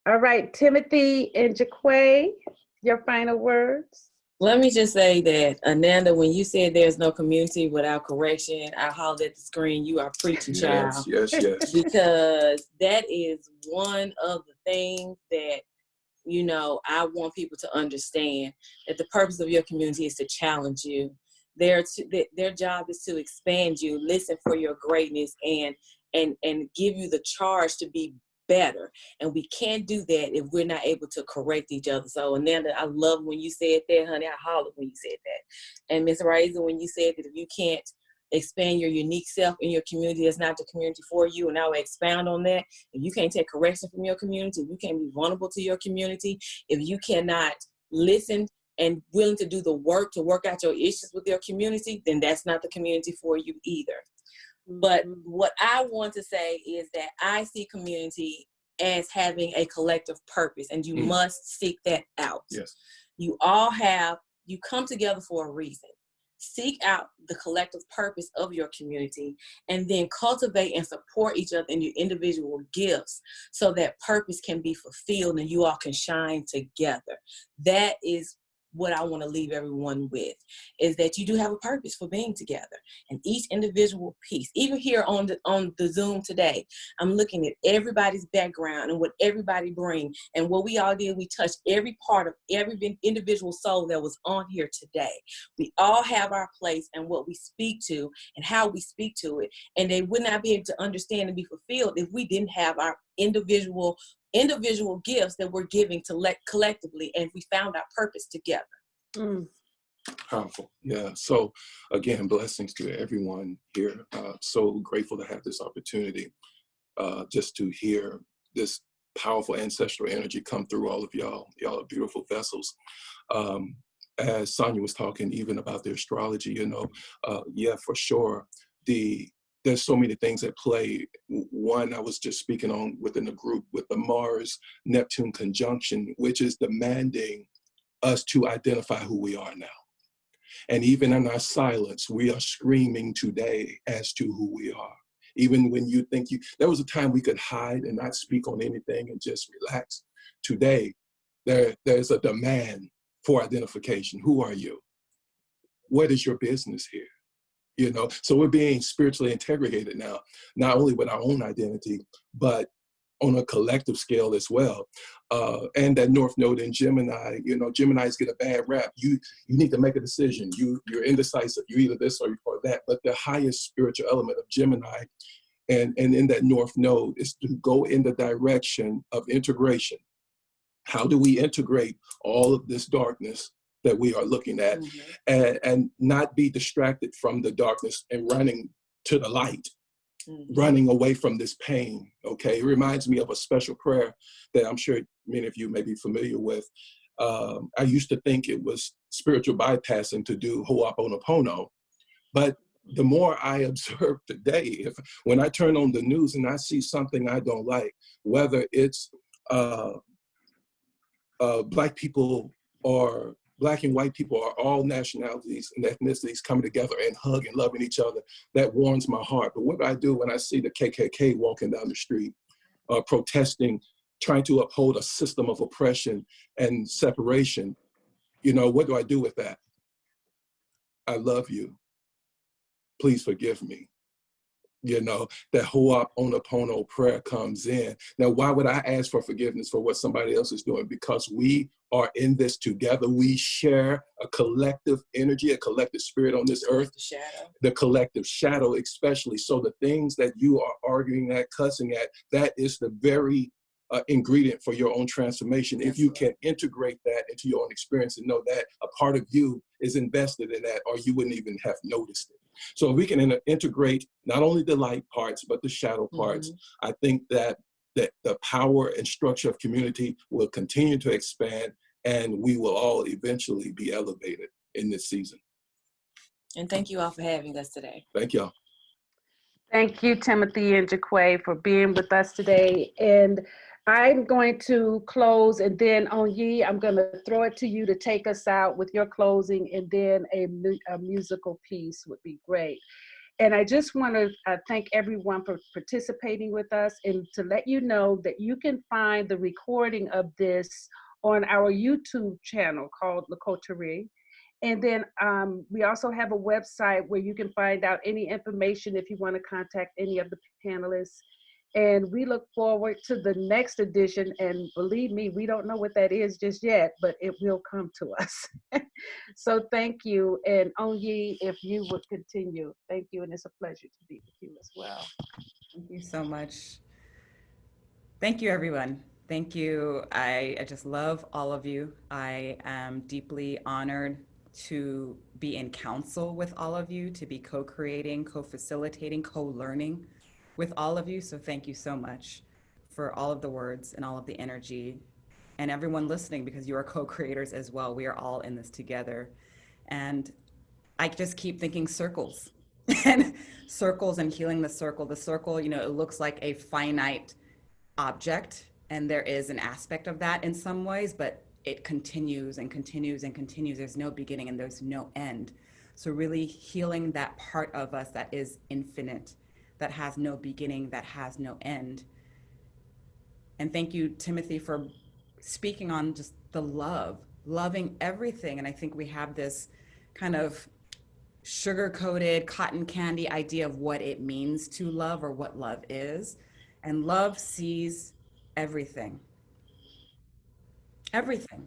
All right, Timothy and Jaquay, your final words. Let me just say that, Ananda, when you said there's no community without correction, I hollered at the screen, you are preaching, child. Yes, yes, yes. Because that is one of the things that, you know, I want people to understand, that the purpose of your community is to challenge you. Their job is to expand you, listen for your greatness, and give you the charge to be better. And we can't do that if we're not able to correct each other. So, Ananda, I love when you said that, honey. I hollered when you said that. And Ms. Raisin, when you said that if you can't expand your unique self in your community, that's not the community for you. And I will expound on that. If you can't take correction from your community, if you can't be vulnerable to your community, if you cannot listen and willing to do the work to work out your issues with your community, then that's not the community for you either. But what I want to say is that I see community as having a collective purpose, and you must seek that out. Yes. You come together for a reason. Seek out the collective purpose of your community, and then cultivate and support each other in your individual gifts so that purpose can be fulfilled and you all can shine together. That is what I want to leave everyone with, is that you do have a purpose for being together, and each individual piece, even here on the Zoom today, I'm looking at everybody's background and what everybody brings, and what we all did, we touched every part of every individual soul that was on here today. We all have our place and what we speak to and how we speak to it, and they would not be able to understand and be fulfilled if we didn't have our individual gifts that we're giving to collectively, and we found our purpose together. Powerful. Yeah. So again, blessings to everyone here. So grateful to have this opportunity just to hear this powerful ancestral energy come through all of y'all. Y'all are beautiful vessels. As Sonia was talking even about the astrology, you know, yeah, for sure. The there's so many things at play. One, I was just speaking on within the group with the Mars-Neptune conjunction, which is demanding us to identify who we are now. And even in our silence, we are screaming today as to who we are. Even when you think there was a time we could hide and not speak on anything and just relax. Today, there's a demand for identification. Who are you? What is your business here? You know, so we're being spiritually integrated now, not only with our own identity, but on a collective scale as well. And that North Node in Gemini, you know, Geminis get a bad rap. You need to make a decision. You're indecisive. You either this or that. But the highest spiritual element of Gemini and in that North Node is to go in the direction of integration. How do we integrate all of this darkness that we are looking at, and not be distracted from the darkness and running to the light, running away from this pain, okay? It reminds me of a special prayer that I'm sure many of you may be familiar with. I used to think it was spiritual bypassing to do Ho'oponopono, but the more I observe today, when I turn on the news and I see something I don't like, whether it's Black people or Black and white people are all nationalities and ethnicities coming together and hugging, loving each other. That warms my heart. But what do I do when I see the KKK walking down the street, protesting, trying to uphold a system of oppression and separation? You know, what do I do with that? I love you. Please forgive me. You know, that Ho'oponopono prayer comes in. Now, why would I ask for forgiveness for what somebody else is doing? Because we are in this together. We share a collective energy, a collective spirit on this earth. The collective shadow, especially. So the things that you are arguing at, cussing at, that is the very ingredient for your own transformation. If you can integrate that into your own experience and know that a part of you is invested in that, or you wouldn't even have noticed it. So if we can integrate not only the light parts, but the shadow parts, I think that the power and structure of community will continue to expand, and we will all eventually be elevated in this season. And thank you all for having us today. Thank y'all. Thank you, Timothy and Jaquay, for being with us today. And I'm going to close, and then on Yi, I'm going to throw it to you to take us out with your closing, and then a musical piece would be great. And I just want to thank everyone for participating with us, and to let you know that you can find the recording of this on our YouTube channel called Le Coterie. And then we also have a website where you can find out any information if you want to contact any of the panelists. And we look forward to the next edition. And believe me, we don't know what that is just yet, but it will come to us. So thank you. And Onyi, if you would continue. Thank you. And it's a pleasure to be with you as well. Thank you so much. Thank you, everyone. Thank you. I just love all of you. I am deeply honored to be in council with all of you, to be co-creating, co-facilitating, co-learning with all of you. So thank you so much for all of the words and all of the energy, and everyone listening, because you are co-creators as well. We are all in this together. And I just keep thinking circles and circles and healing the circle. The circle, you know, it looks like a finite object, and there is an aspect of that in some ways, but it continues and continues and continues. There's no beginning and there's no end. So really healing that part of us that is infinite, that has no beginning, that has no end. And thank you, Timothy, for speaking on just the loving everything. And I think we have this kind of sugar-coated cotton candy idea of what it means to love, or what love is. And love sees everything. Everything.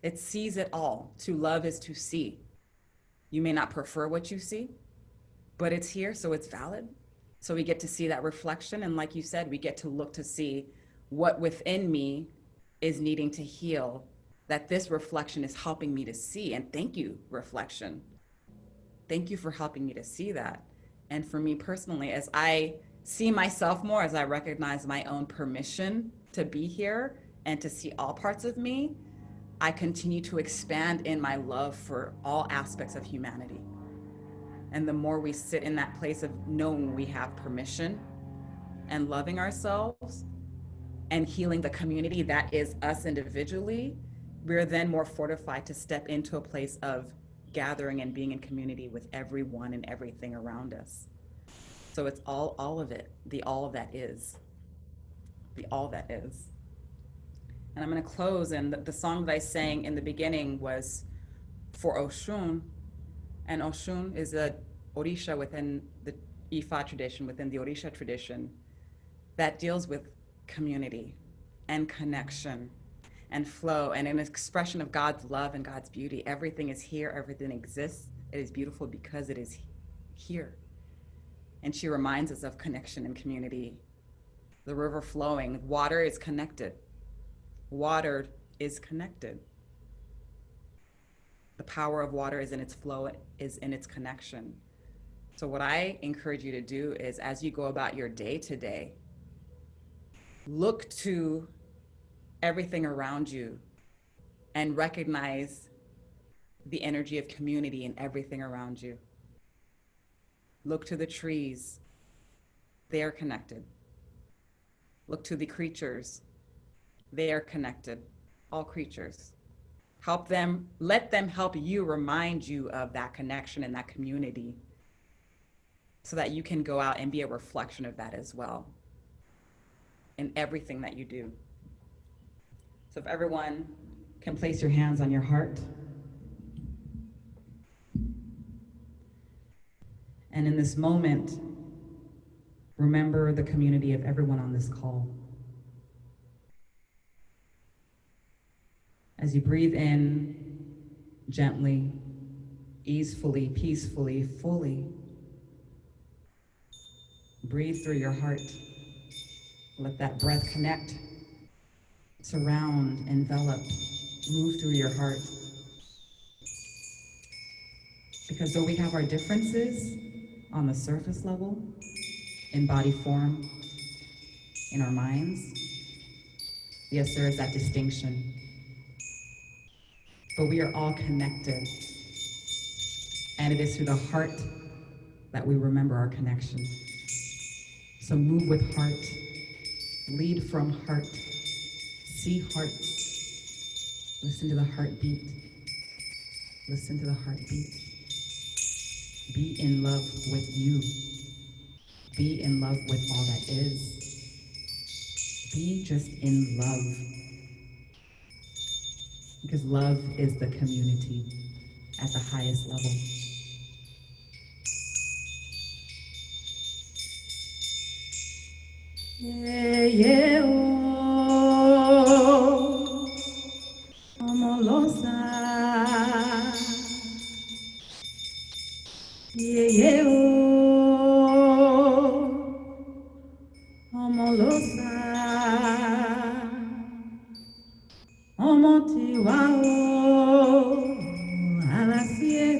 It sees it all. To love is to see. You may not prefer what you see, but it's here, so it's valid. So we get to see that reflection. And like you said, we get to look to see what within me is needing to heal, that this reflection is helping me to see. And thank you, reflection. Thank you for helping me to see that. And for me personally, as I see myself more, as I recognize my own permission to be here and to see all parts of me, I continue to expand in my love for all aspects of humanity. And the more we sit in that place of knowing we have permission and loving ourselves and healing the community that is us individually, we're then more fortified to step into a place of gathering and being in community with everyone and everything around us. So it's all of it, the all that is, the all that is. And I'm going to close, and the song that I sang in the beginning was for Oshun, and Oshun is a Orisha within the Ifa tradition, within the Orisha tradition, that deals with community and connection and flow and an expression of God's love and God's beauty. Everything is here, everything exists. It is beautiful because it is here. And she reminds us of connection and community. The river flowing, water is connected. Water is connected. The power of water is in its flow, is in its connection. So what I encourage you to do is, as you go about your day today, look to everything around you and recognize the energy of community in everything around you. Look to the trees, they are connected. Look to the creatures, they are connected, all creatures. Help them, let them help you, remind you of that connection and that community so that you can go out and be a reflection of that as well in everything that you do. So if everyone can place your hands on your heart. And in this moment, remember the community of everyone on this call. As you breathe in gently, easefully, peacefully, fully, breathe through your heart. Let that breath connect, surround, envelop, move through your heart. Because though we have our differences on the surface level, in body form, in our minds, yes, there is that distinction. But we are all connected. And it is through the heart that we remember our connection. So move with heart, lead from heart, see hearts, listen to the heartbeat, listen to the heartbeat. Be in love with you. Be in love with all that is. Be just in love. Because love is the community at the highest level. Yeah, yeah, oh, Omolosa. Yeah, yeah, oh, Omolosa. Omontiwa, oh, Alasie.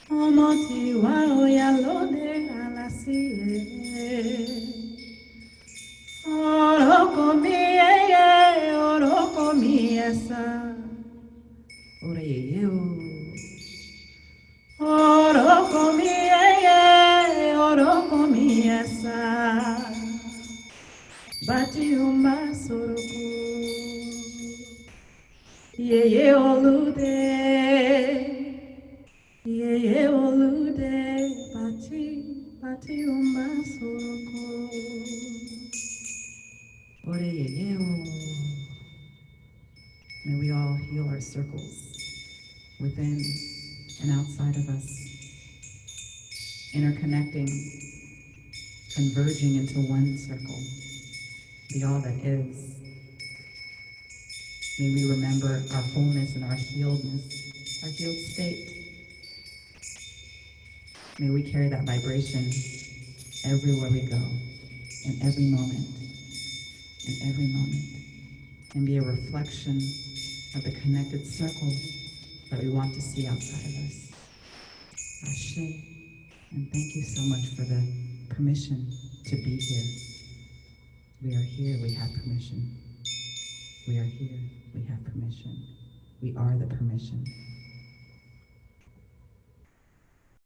Omontiwa, oh, Yalode, Alasie. Orokomi, eh, orokomi, esa. Ore, orokomi, eh, orokomi, esa. Bati uma soroko. Ye olude. Ye olude. Bati uma soroko. Ore, ye, may we all heal our circles within and outside of us, interconnecting, converging into one circle, the all that is. May we remember our wholeness and our healedness, our healed state. May we carry that vibration everywhere we go, in every moment, and be a reflection of the connected circle that we want to see outside of us. Ashe, and thank you so much for the permission to be here. We are here, we have permission. We are here, we have permission. We are the permission.